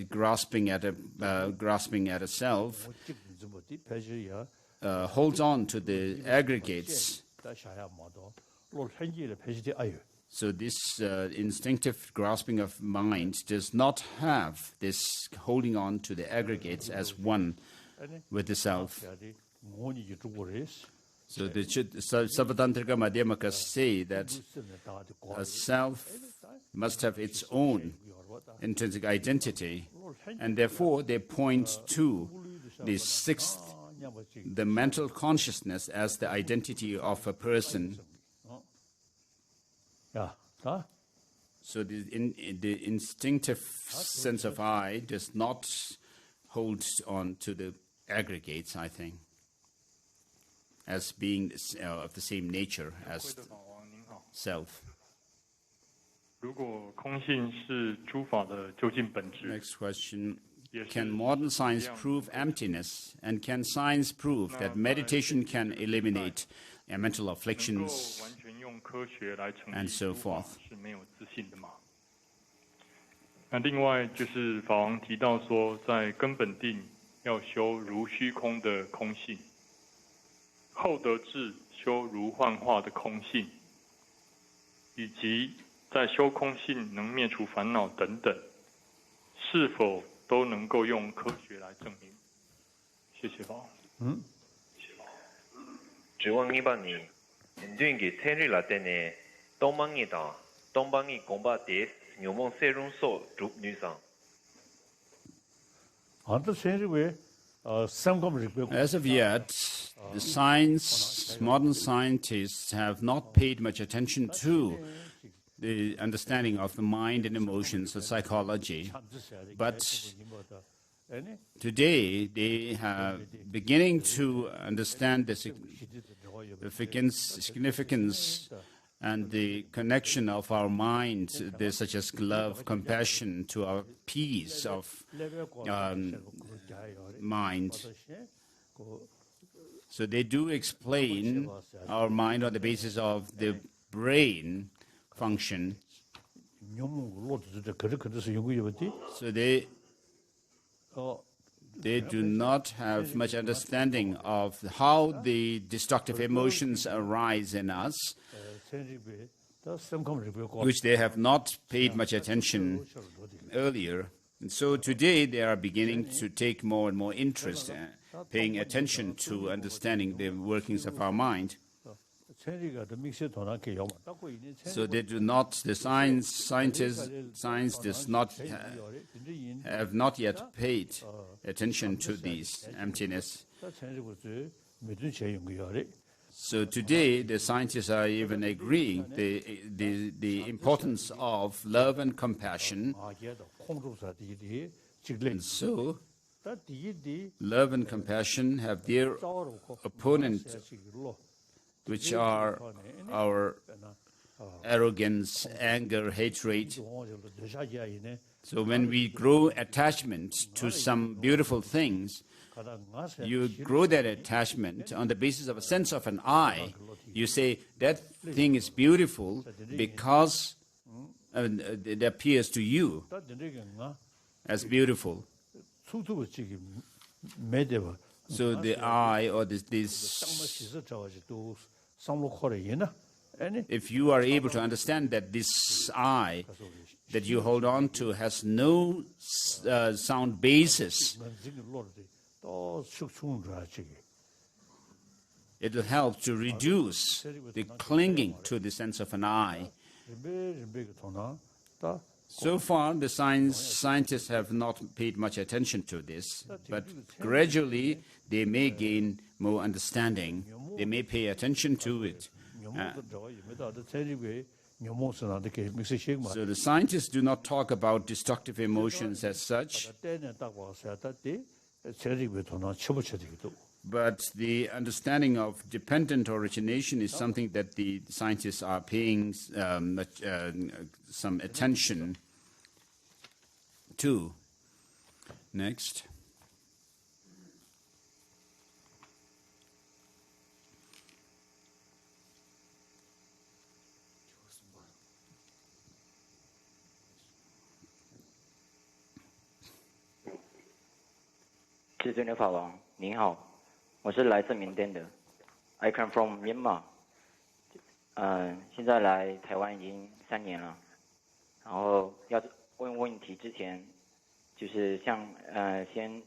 grasping at a self holds on to the aggregates. So this instinctive grasping of mind does not have this holding on to the aggregates as one with the self. So the Sabatantrika Madhyamakas say that a self must have its own intrinsic identity, and therefore they point to the sixth, the mental consciousness, as the identity of a person. So the instinctive sense of I does not hold on to the aggregates, I think, as being of the same nature as self. Next question. Can modern science prove emptiness? And can science prove that meditation can eliminate mental afflictions and so forth? 那另外就是法王提到说，在根本定要修如虚空的空性，后得智修如幻化的空性，以及在修空性能灭除烦恼等等，是否都能够用科学来证明？谢谢法王。주왕이방이 인중기 텐리라테네 동방이다 동방이 공바데 묘몽 세룬소 줍뉴상. As of yet, modern scientists have not paid much attention to the understanding of the mind and emotions, the psychology. But today, they are beginning to understand the significance and the connection of our mind, such as love, compassion, to our peace of mind. So they do explain our mind on the basis of the brain function. So they do not have much understanding of how the destructive emotions arise in us, which they have not paid much attention earlier. And so today they are beginning to take more and more interest, paying attention to understanding the workings of our mind. So they do not, the science does not have not yet paid attention to these emptiness. So today the scientists are even agreeing the importance of love and compassion. And so love and compassion have their opponent, which are our arrogance, anger, hatred. So when we grow attachment to some beautiful things, you grow that attachment on the basis of a sense of an I. You say, that thing is beautiful because it appears to you as beautiful. So the I, or this if you are able to understand that this I that you hold on to has no sound basis, it will help to reduce the clinging to the sense of an I. So far, the scientists have not paid much attention to this, but gradually they may gain more understanding. They may pay attention to it. So the scientists do not talk about destructive emotions as such, but the understanding of dependent origination is something that the scientists are paying some attention to. Next. I come from Myanmar. 现在来台湾已经3年了。然后要问问题之前，就是像先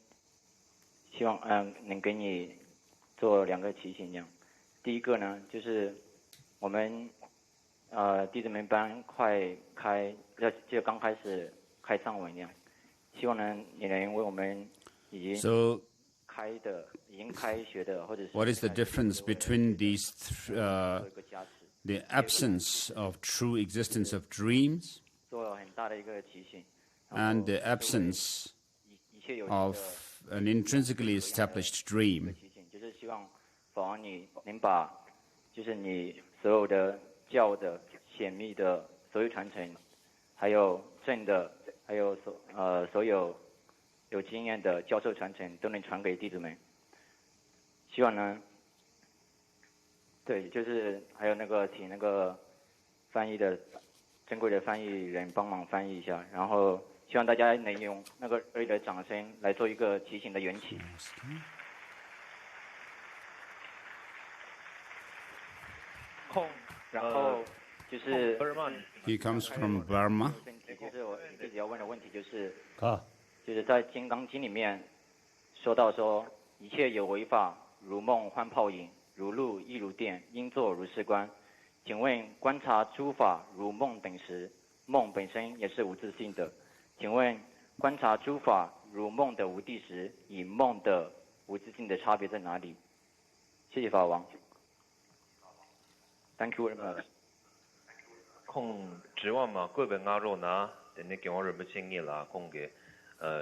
希望能给你做2个提醒这样。第一个呢，就是我们弟子们班快开，就刚开始开上文这样，希望呢你能为我们已经 So 开的、已经开学的，或者是 what is the difference between these the absence of true existence of dreams 做很大的一个提醒， and the absence of an intrinsically established dream? 就是希望法王你能把就是你所有的教的显密的所有传承，还有正的，还有所有有经验的教授传承都能传给弟子们。希望呢，对，就是还有那个请那个翻译的珍贵的翻译人帮忙翻译一下，然后希望大家能用那个热烈的掌声来做一个提醒的缘起。然后就是 He comes from Burma. 就是我一直要问的问题就是就是在《金刚经》里面说到说一切有为法，如梦幻泡影，如露亦如电，应作如是观。请问观察诸法如梦等时，梦本身也是无自性的。请问观察诸法如梦的无地时，与梦的无自性的差别在哪里？谢谢法王。Thank you very much. 空指望嘛，各位阿罗那，等你给我人不经验啦，空给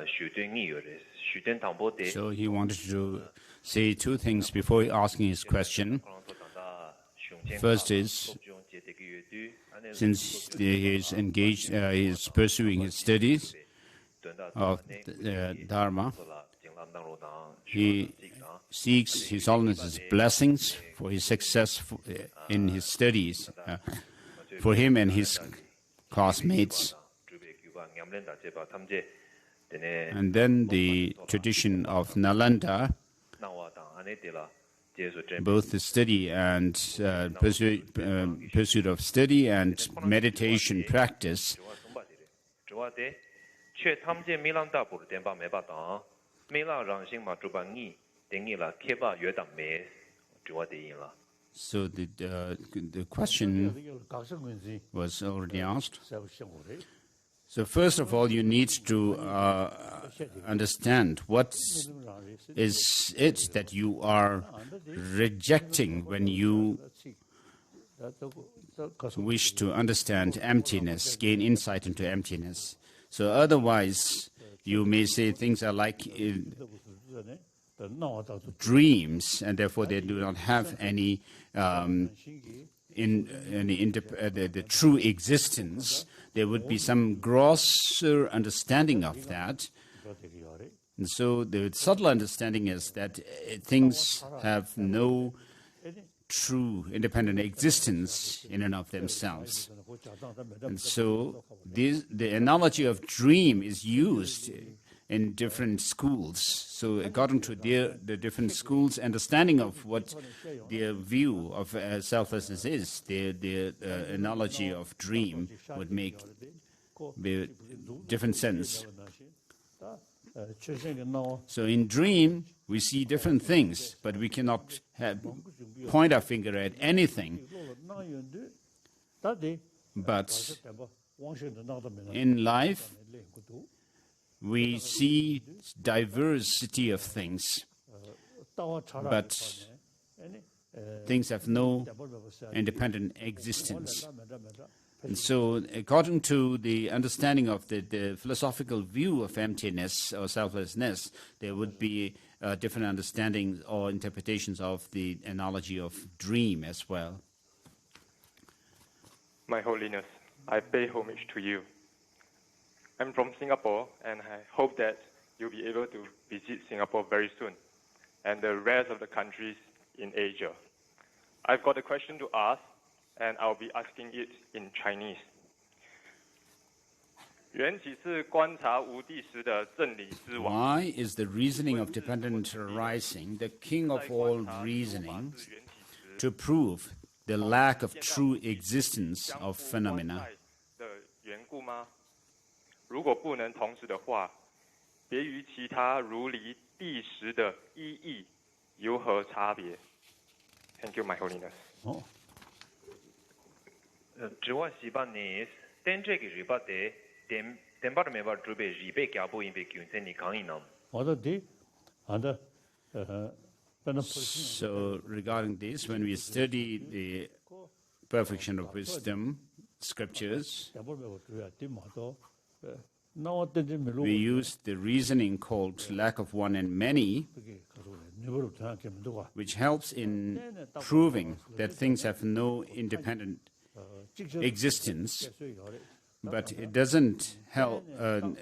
学对你有的，学对当波的。 So he wanted to say 2 things before asking his question. First is, since he is engaged, he is pursuing his studies of Dharma, he seeks His Holiness's blessings for his success in his studies, for him and his classmates. And then the tradition of Nalanda, both the study and pursuit of study and meditation practice, so the question was already asked. So first of all, you need to understand what is it that you are rejecting when you wish to understand emptiness, gain insight into emptiness. So otherwise, you may say things are like dreams, and therefore they do not have any the true existence. There would be some grosser understanding of that. And so the subtle understanding is that things have no true independent existence in and of themselves. And so the analogy of dream is used in different schools. So according to the different schools' understanding of what their view of selflessness is, the analogy of dream would make different sense. So in dream, we see different things, but we cannot point our finger at anything. But in life, we see diversity of things, but things have no independent existence. And so, according to the understanding of the philosophical view of emptiness or selflessness, there would be different understandings or interpretations of the analogy of dream as well. My Holiness, I pay homage to you. I'm from Singapore, and I hope that you'll be able to visit Singapore very soon, and the rest of the countries in Asia. I've got a question to ask, and I'll be asking it in Chinese. 缘起是观察无地时的正理之王。 Why is the reasoning of dependent arising the king of all reasoning to prove the lack of true existence of phenomena? 的缘故吗？如果不能同时的话，别于其他如离地时的意义，有何差别 ？Thank you, My Holiness. 哦，只我是把你等这个日把的等把的没把准备日备脚步因被纠正你讲一呢。我的对，俺的So regarding this, when we study the perfection of wisdom scriptures, we use the reasoning called lack of one and many, which helps in proving that things have no independent existence, but it doesn't help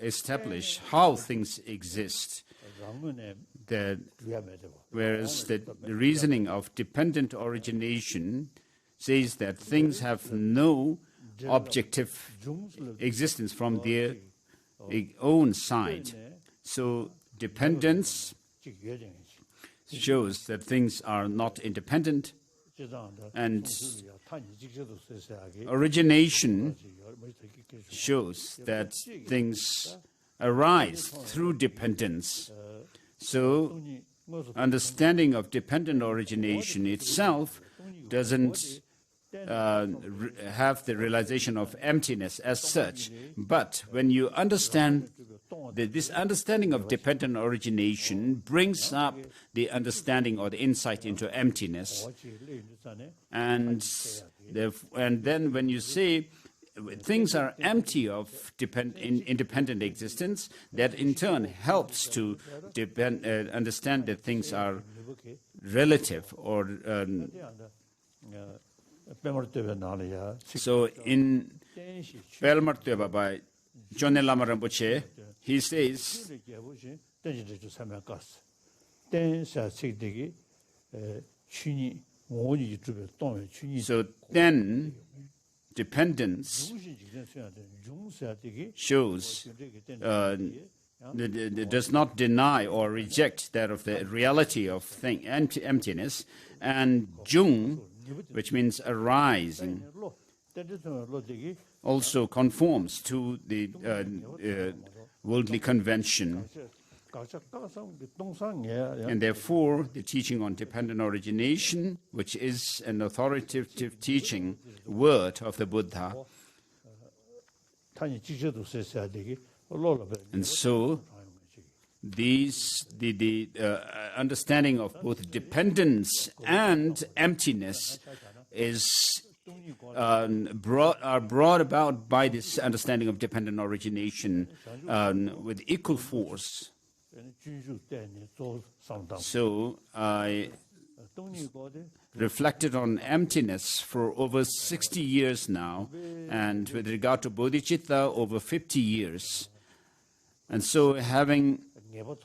establish how things exist. Whereas the reasoning of dependent origination says that things have no objective existence from their own side. So dependence shows that things are not independent, and origination shows that things arise through dependence. So understanding of dependent origination itself doesn't have the realization of emptiness as such. But when you understand that this understanding of dependent origination brings up the understanding or the insight into emptiness, and then when you say things are empty of independent existence, that in turn helps to understand that things are relative or so in Pelmarteva by John Lama Rinpoche, he says, so then dependence shows does not deny or reject that of the reality of emptiness, and Jung, which means arising, also conforms to the worldly convention. And therefore, the teaching on dependent origination, which is an authoritative teaching word of the Buddha, and so the understanding of both dependence and emptiness is brought about by this understanding of dependent origination with equal force. So I reflected on emptiness for over 60 years now, and with regard to bodhicitta, over 50 years. And so having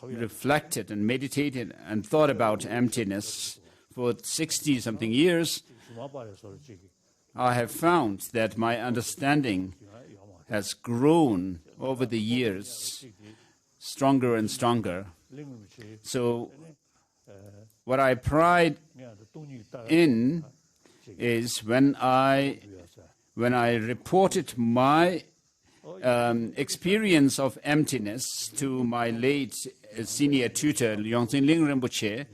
reflected and meditated and thought about emptiness for 60-something years, I have found that my understanding has grown over the years, stronger and stronger. So what I pride in is when I reported my experience of emptiness to my late senior tutor, Yongzin Ling Rinpoche,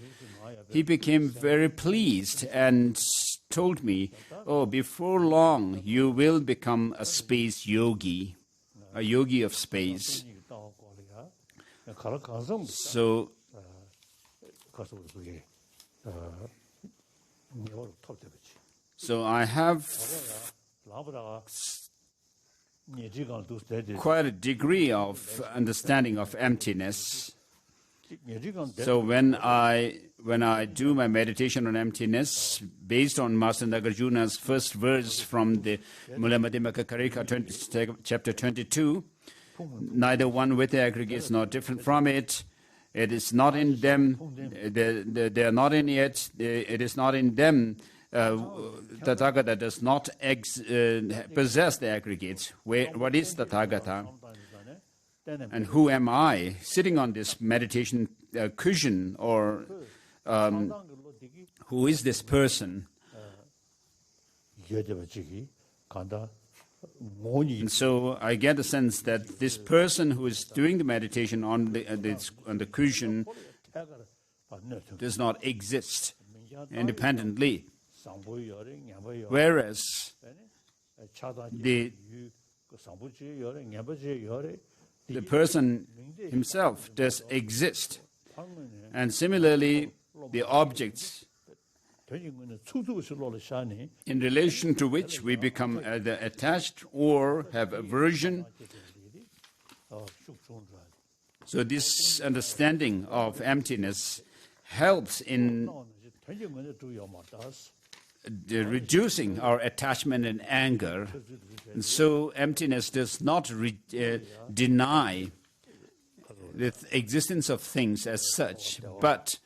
he became very pleased and told me, oh, before long you will become a space yogi, a yogi of space. So I have quite a degree of understanding of emptiness. So when I do my meditation on emptiness, based on Master Nagarjuna's first verse from the Mula Madhyamaka Karika chapter 22, neither one with the aggregates nor different from it. It is not in them. They are not in it. It is not in them. Tathagata does not possess the aggregates. What is Tathagata? And who am I sitting on this meditation cushion? Or who is this person? And so I get the sense that this person who is doing the meditation on the cushion does not exist independently. Whereas the person himself does exist. And similarly, the objects in relation to which we become either attached or have aversion. So this understanding of emptiness helps in reducing our attachment and anger. And so emptiness does not deny the existence of things as such, but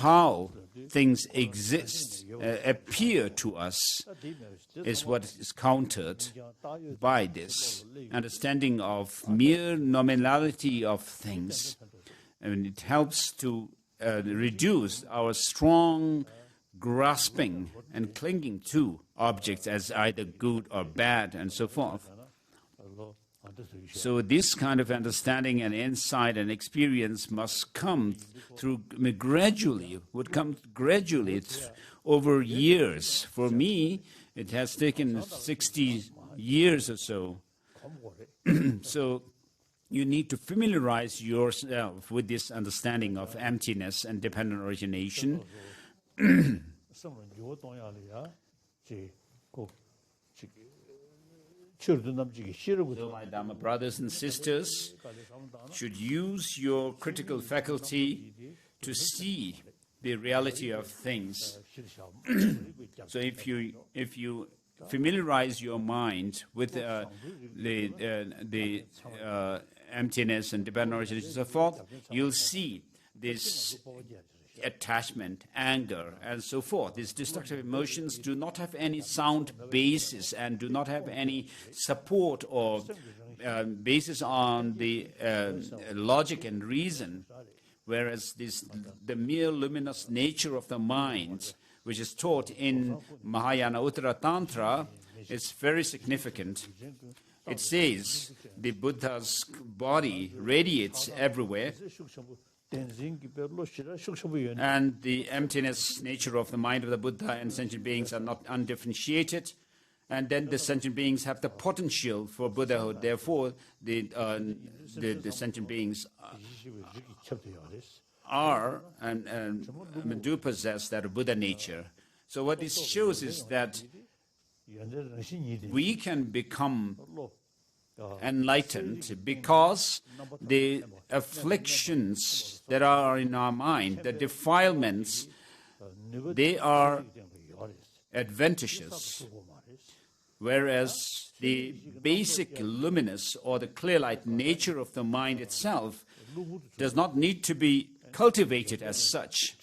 how things exist, appear to us, is what is countered by this understanding of mere nominality of things. And it helps to reduce our strong grasping and clinging to objects as either good or bad and so forth. So this kind of understanding and insight and experience must come through gradually, over years. For me, it has taken 60 years or so. So you need to familiarize yourself with this understanding of emptiness and dependent origination. So my Dharma brothers and sisters should use your critical faculty to see the reality of things. So if you familiarize your mind with the emptiness and dependent origination and so forth, you'll see this attachment, anger, and so forth. These destructive emotions do not have any sound basis and do not have any support or basis on the logic and reason, whereas the mere luminous nature of the mind, which is taught in Mahayana Uttara Tantra, is very significant. It says the Buddha's body radiates everywhere, and the emptiness nature of the mind of the Buddha and sentient beings are not undifferentiated. And then the sentient beings have the potential for Buddhahood. Therefore, the sentient beings are and do possess that Buddha nature. So what this shows is that we can become enlightened because the afflictions that are in our mind, the defilements, they are adventitious, whereas the basic luminous or the clear light nature of the mind itself does not need to be cultivated as such.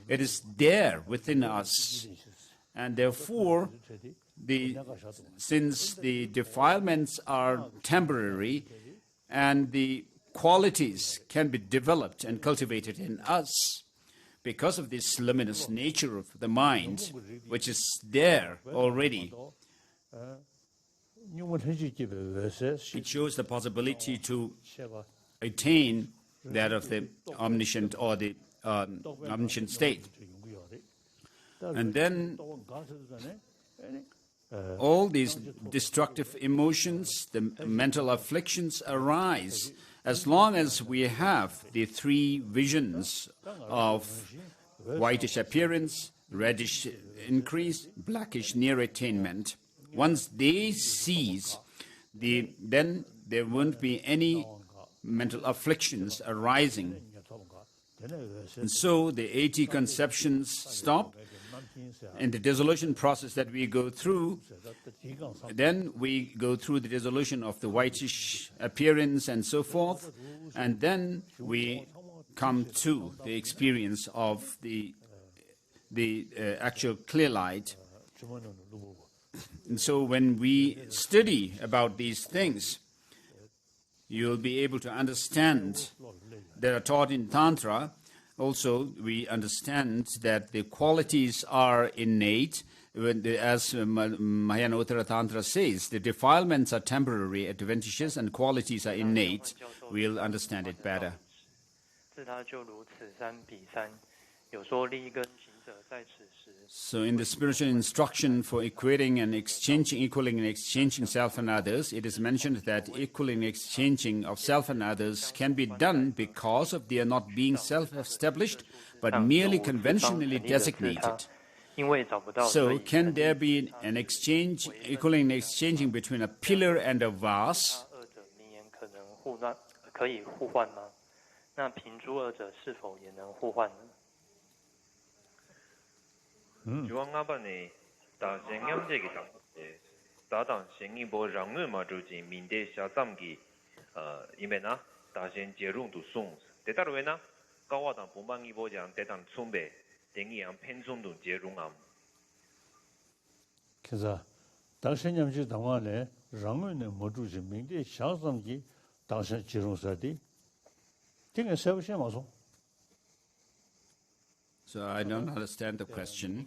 It is there within us, and therefore since the defilements are temporary and the qualities can be developed and cultivated in us because of this luminous nature of the mind, which is there already, it shows the possibility to attain that of the omniscient or the omniscient state. And then all these destructive emotions, the mental afflictions arise as long as we have the three visions of whitish appearance, reddish increase, blackish near attainment. Once they cease, then there won't be any mental afflictions arising. And so the 80 conceptions stop. In the dissolution process that we go through, then we go through the dissolution of the whitish appearance and so forth, and then we come to the experience of the actual clear light. And so when we study about these things, you'll be able to understand that are taught in Tantra. Also, we understand that the qualities are innate. As Mahayana Uttara Tantra says, the defilements are temporary, adventitious, and qualities are innate. We'll understand it better. So in the spiritual instruction for equating and exchanging, equaling and exchanging self and others, it is mentioned that equaling and exchanging of self and others can be done because of their not being self-established, but merely conventionally designated. So can there be an exchange, equaling and exchanging between a pillar and a vase? 주왕아바네 다생염제기 당대 다당 생이보 랑을 마주지 민대 샤삼기 이메나 다생 제룽도 송 대다로에나 가와당 본방이보장 대당 춘배 댕이양 펜송도 제룽암 그래서 당신염지 당원에 랑을 마주지 민대 샤삼기 당신 제룽사디 되게 세우시 마소. So I don't understand the question.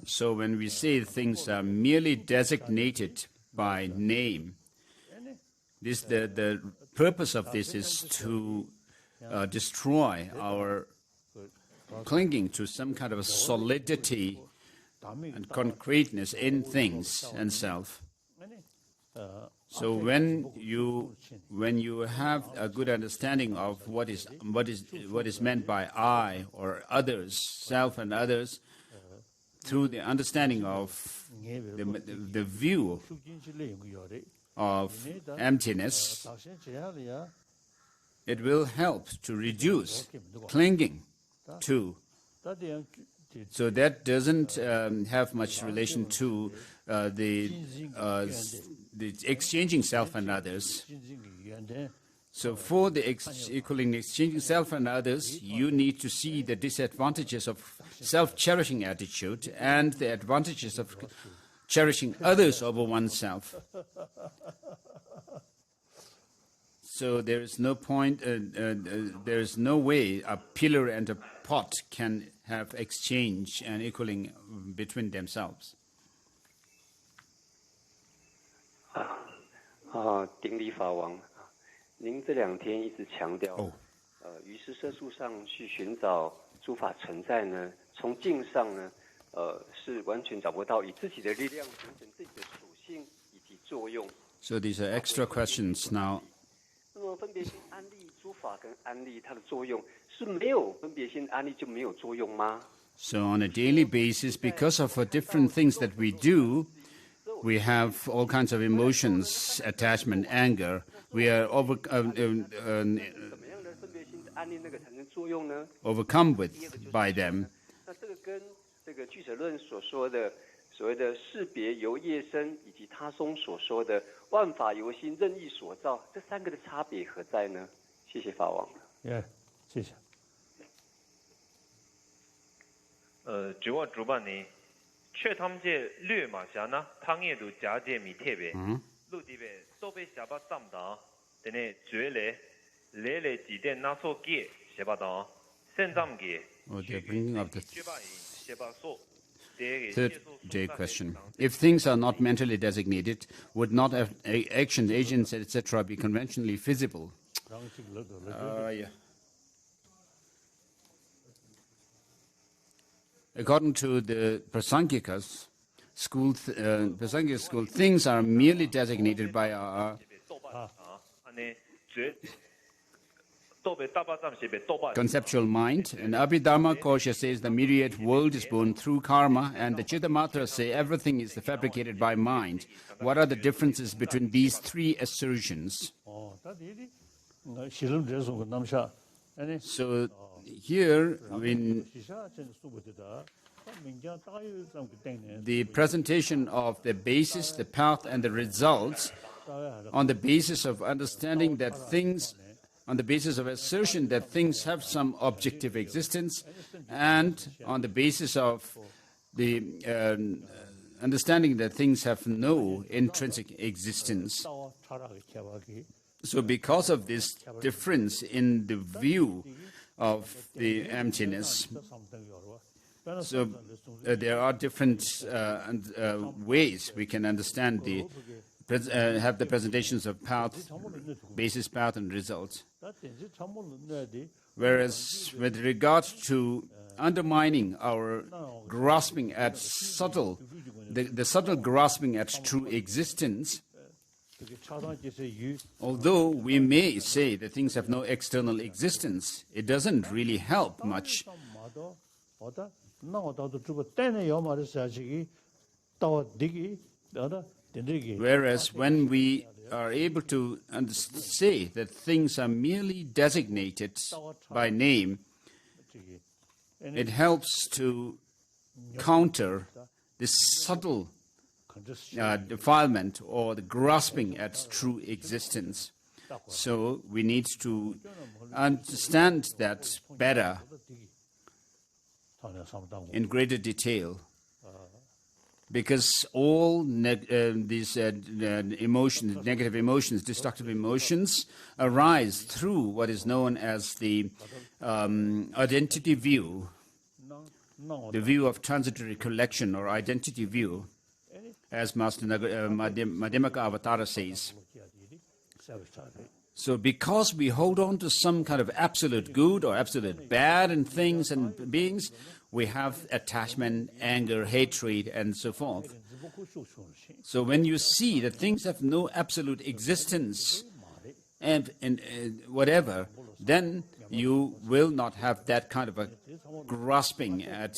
So when we say things are merely designated by name, the purpose of this is to destroy our clinging to some kind of a solidity and concreteness in things and self. So when you have a good understanding of what is meant by I or others, self and others, through the understanding of the view of emptiness, it will help to reduce clinging to. So that doesn't have much relation to the exchanging self and others. So for the equaling exchanging self and others, you need to see the disadvantages of self-cherishing attitude and the advantages of cherishing others over oneself. So there is no point, there is no way a pillar and a pot can have exchange and equaling between themselves. 顶礼法王，您这2天一直强调，于是色素上去寻找诸法存在呢，从境上呢，是完全找不到，以自己的力量形成自己的属性以及作用。So these are extra questions now. 那么分别心安立诸法跟安立它的作用，是没有分别心安立就没有作用吗？ So on a daily basis, because of different things that we do, we have all kinds of emotions, attachment, anger. We are overcome by them. 那这个跟这个俱舍论所说的所谓的识别由业生，以及他松所说的万法由心任意所造，这3个的差别何在呢？谢谢法王。谢谢。주와 주반이 최탐제 류마샤나 탕예도 자제 미테베 루디베 소베 샤바 쌈다 데네 죄레 레레 지데 나소기 샤바다 센담기 They're bringing up the third day question. If things are not mentally designated, would not action, agents, etc. be conventionally feasible? Yeah. According to the Prasangika school, things are merely designated by our conceptual mind. And Abhidharma Kosha says the myriad world is born through karma, and the Chittamatras say everything is fabricated by mind. What are the differences between these 3 assertions? So here, when the presentation of the basis, the path, and the results, on the basis of understanding that things, on the basis of assertion that things have some objective existence, and on the basis of the understanding that things have no intrinsic existence. So because of this difference in the view of the emptiness, so there are different ways we can understand the have the presentations of path, basis, path, and result. Whereas with regard to undermining our grasping at subtle, the subtle grasping at true existence, although we may say that things have no external existence, it doesn't really help much. Whereas when we are able to say that things are merely designated by name, it helps to counter this subtle defilement or the grasping at true existence. So we need to understand that better in greater detail, because all these emotions, negative emotions, destructive emotions, arise through what is known as the identity view, the view of transitory collection or identity view, as Master Madhyamaka Avatara says. So because we hold on to some kind of absolute good or absolute bad in things and beings, we have attachment, anger, hatred, and so forth. So when you see that things have no absolute existence and whatever, then you will not have that kind of a grasping at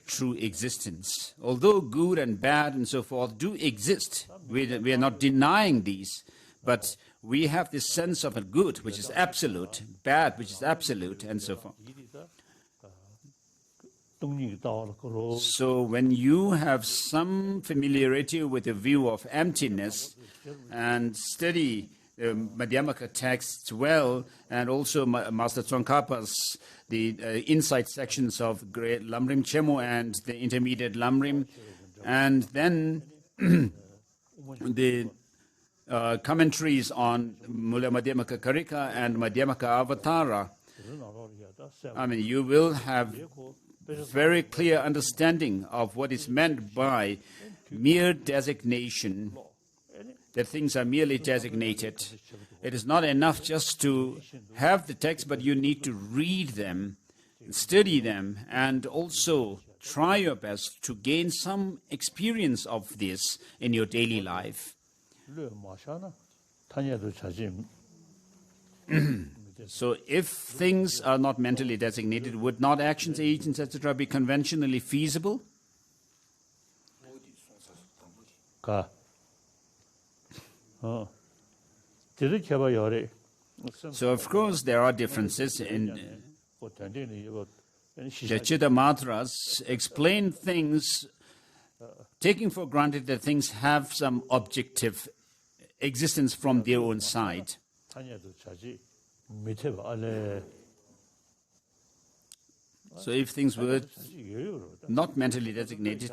true existence. Although good and bad and so forth do exist, we are not denying these, but we have this sense of a good which is absolute, bad which is absolute, and so forth. So when you have some familiarity with the view of emptiness and study the Madhyamaka texts well, and also Master Tsongkapa's the insight sections of Great Lamrim Chemo and the Intermediate Lamrim, and then the commentaries on Mula Madhyamaka Karika and Madhyamaka Avatara, I mean, you will have very clear understanding of what is meant by mere designation, that things are merely designated. It is not enough just to have the text, but you need to read them, study them, and also try your best to gain some experience of this in your daily life. So if things are not mentally designated, would not actions, agents, etc. be conventionally feasible? So of course there are differences in the Chitta Matras explain things taking for granted that things have some objective existence from their own side. So if things were not mentally designated,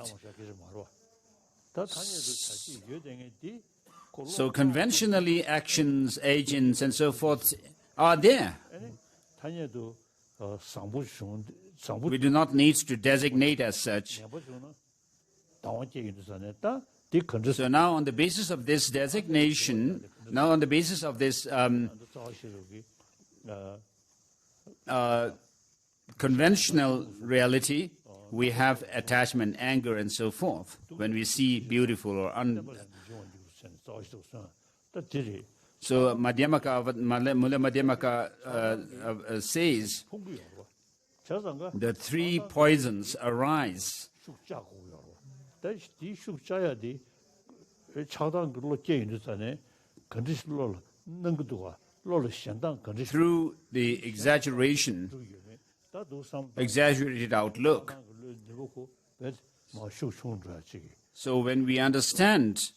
so conventionally actions, agents, and so forth are there. We do not need to designate as such. So now on the basis of this designation, now on the basis of this conventional reality, we have attachment, anger, and so forth when we see beautiful or So Mula Madhyamaka says the three poisons arise through the exaggerated outlook. So when we understand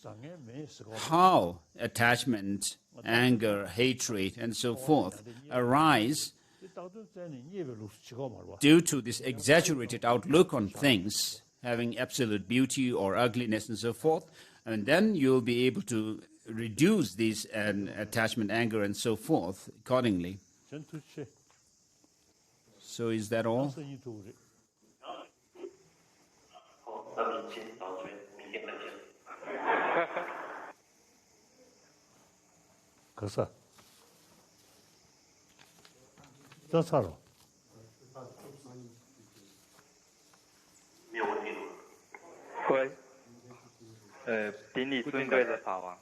how attachment, anger, hatred, and so forth arise due to this exaggerated outlook on things, having absolute beauty or ugliness and so forth, and then you'll be able to reduce these attachment, anger, and so forth accordingly. So is that all? 그래서 저 차로 喂，顶礼尊贵的法王，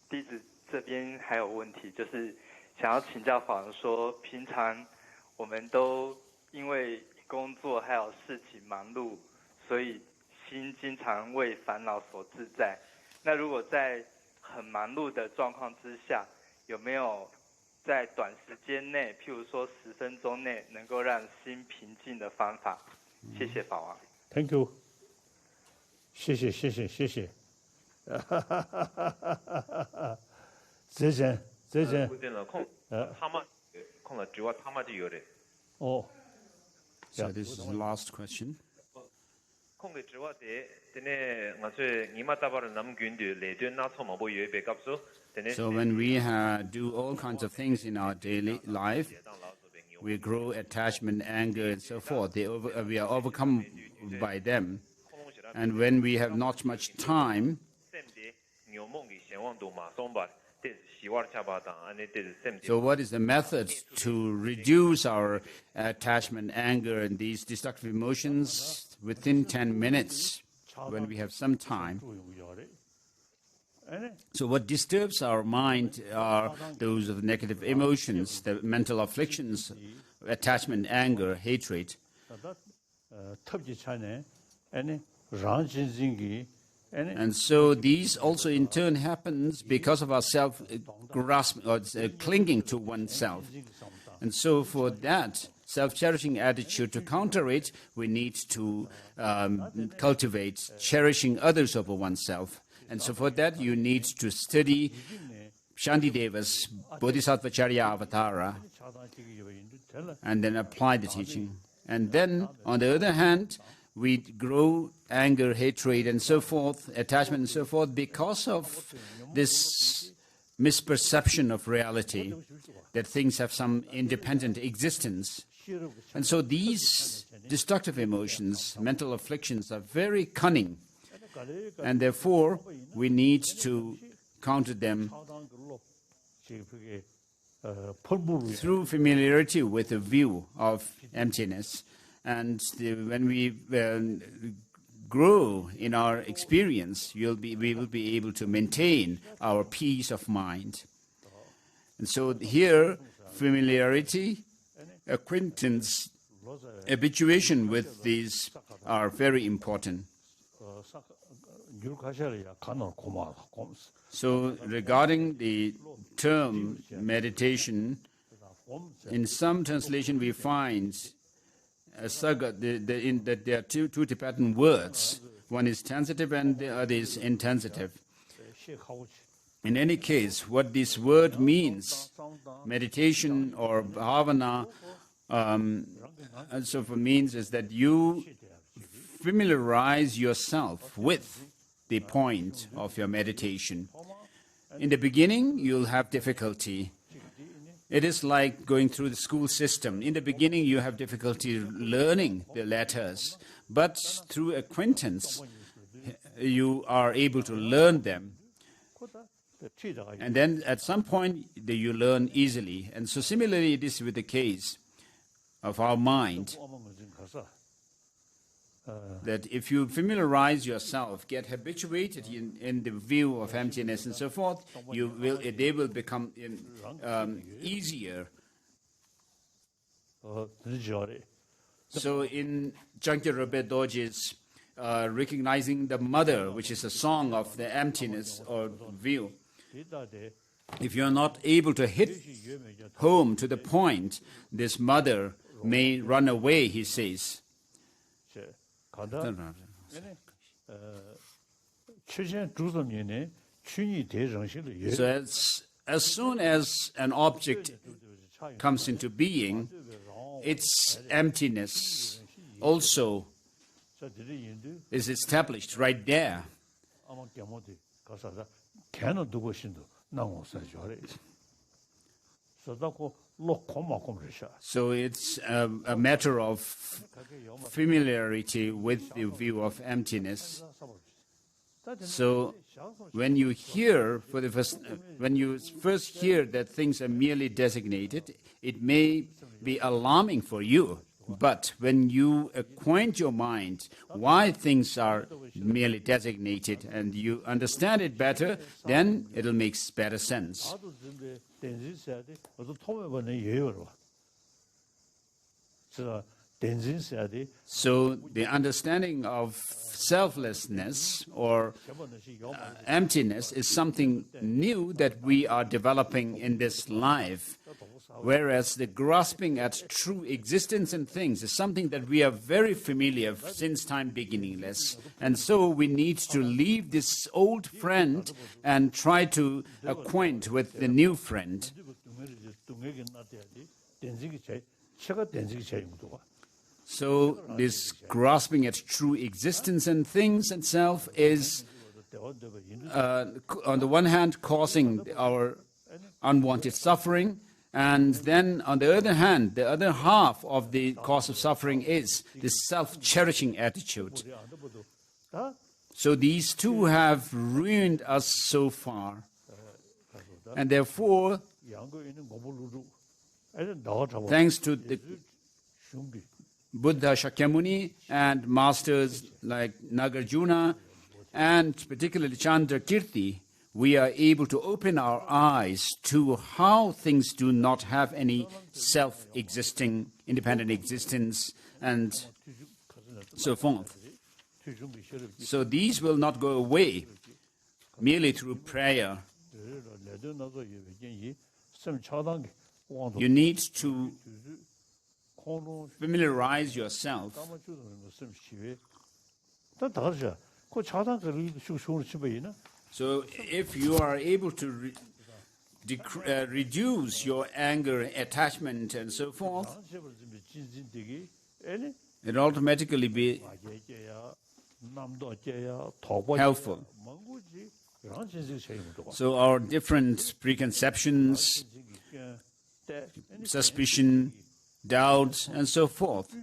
弟子这边还有问题，就是想要请教法王说，平常我们都因为工作还有事情忙碌，所以心经常为烦恼所自在。那如果在很忙碌的状况之下，有没有在短时间内，譬如说10分钟内，能够让心平静的方法？谢谢法王。Thank you。谢谢。这件。哦。So this is the last question. So when we do all kinds of things in our daily life, we grow attachment, anger, and so forth. We are overcome by them. And when we have not much time, so what is the method to reduce our attachment, anger, and these destructive emotions within 10 minutes when we have some time? So what disturbs our mind are those of negative emotions, the mental afflictions, attachment, anger, hatred. And so these also in turn happens because of our self-grasp or clinging to oneself. And so for that self-cherishing attitude to counter it, we need to cultivate cherishing others over oneself. And so for that, you need to study Shantideva's Bodhisattvacharya Avatara and then apply the teaching. And then, on the other hand, we grow anger, hatred, and so forth, attachment and so forth, because of this misperception of reality, that things have some independent existence. And so these destructive emotions, mental afflictions, are very cunning. And therefore, we need to counter them through familiarity with the view of emptiness. And when we grow in our experience, we will be able to maintain our peace of mind. And so here, familiarity, acquaintance, habituation with these are very important. So regarding the term meditation, in some translation we find that there are two Tibetan words. One is transitive and the other is intransitive. In any case, what this word means, meditation or bhavana, also means is that you familiarize yourself with the point of your meditation. In the beginning, you'll have difficulty. It is like going through the school system. In the beginning, you have difficulty learning the letters, but through acquaintance, you are able to learn them. And then at some point, you learn easily. And so similarly, it is with the case of our mind, that if you familiarize yourself, get habituated in the view of emptiness and so forth, they will become easier. So in Chandrakirti Dorji's recognizing the mother, which is a song of the emptiness or view, if you are not able to hit home to the point, this mother may run away, he says. So as soon as an object comes into being, its emptiness also is established right there. So it's a matter of familiarity with the view of emptiness. So when you hear for the first, when you first hear that things are merely designated, it may be alarming for you. But when you acquaint your mind why things are merely designated and you understand it better, then it'll make better sense. So the understanding of selflessness or emptiness is something new that we are developing in this life, whereas the grasping at true existence in things is something that we are very familiar since time beginningless. And so we need to leave this old friend and try to acquaint with the new friend. So this grasping at true existence in things itself is, on the one hand, causing our unwanted suffering, and then on the other hand, the other half of the cause of suffering is this self-cherishing attitude. So these two have ruined us so far, and therefore, thanks to the Buddha Shakyamuni and masters like Nagarjuna and particularly Chandrakirti, we are able to open our eyes to how things do not have any self-existing, independent existence and so forth. So these will not go away merely through prayer. You need to familiarize yourself. So if you are able to reduce your anger, attachment, and so forth, it automatically be helpful. So our different preconceptions, suspicion, doubts, and so forth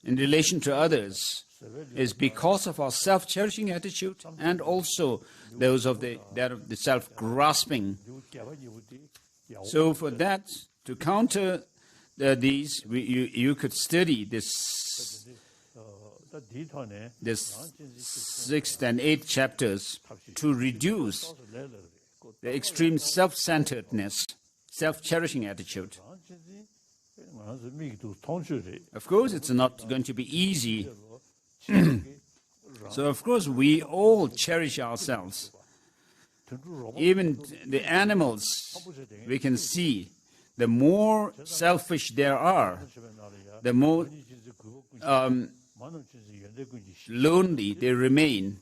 in relation to others is because of our self-cherishing attitude and also those of the self-grasping. So for that, to counter these, you could study this 6th and 8th chapters to reduce the extreme self-centeredness, self-cherishing attitude. Of course, it's not going to be easy. So, of course, we all cherish ourselves. Even the animals, we can see, the more selfish there are, the more lonely they remain.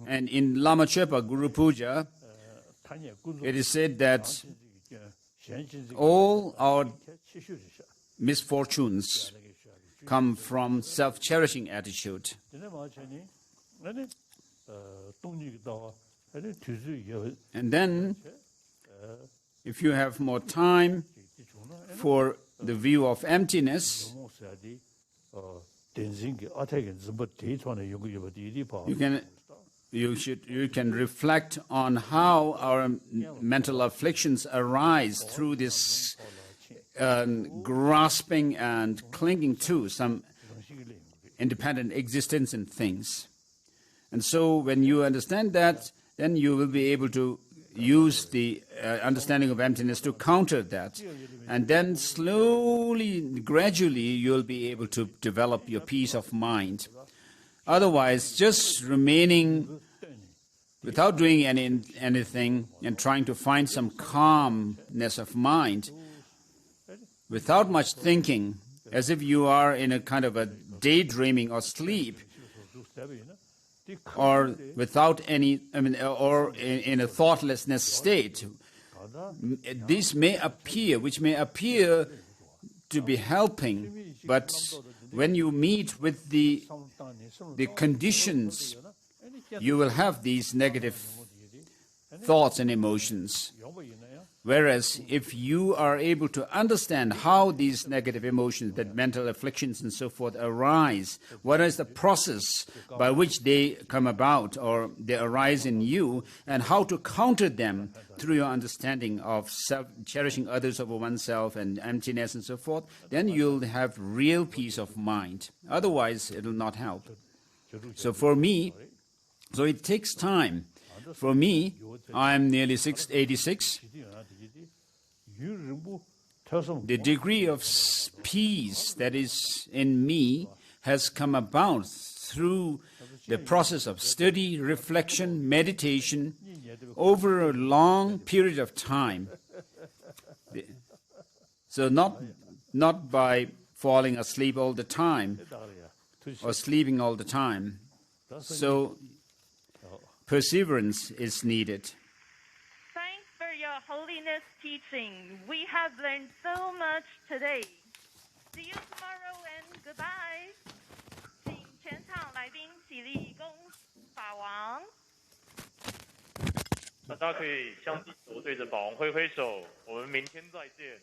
And in Lama Chepa Guru Puja, it is said that all our misfortunes come from self-cherishing attitude. And then, if you have more time for the view of emptiness, you can reflect on how our mental afflictions arise through this grasping and clinging to some independent existence in things. And so when you understand that, then you will be able to use the understanding of emptiness to counter that. And then slowly, gradually, you'll be able to develop your peace of mind. Otherwise, just remaining without doing anything and trying to find some calmness of mind, without much thinking, as if you are in a kind of a daydreaming or sleep, or without any, or in a thoughtlessness state, this may appear, which may appear to be helping, but when you meet with the conditions, you will have these negative thoughts and emotions. Whereas if you are able to understand how these negative emotions, that mental afflictions and so forth arise, what is the process by which they come about or they arise in you, and how to counter them through your understanding of cherishing others over oneself and emptiness and so forth, then you'll have real peace of mind. Otherwise, it will not help. So for me, so it takes time. For me, I'm nearly 86. The degree of peace that is in me has come about through the process of study, reflection, meditation over a long period of time. So not by falling asleep all the time or sleeping all the time. So perseverance is needed. Thanks for your Holiness teaching. We have learned so much today. See you tomorrow and goodbye. 请全场来宾起立恭法王。大家可以相对着法王挥挥手，我们明天再见。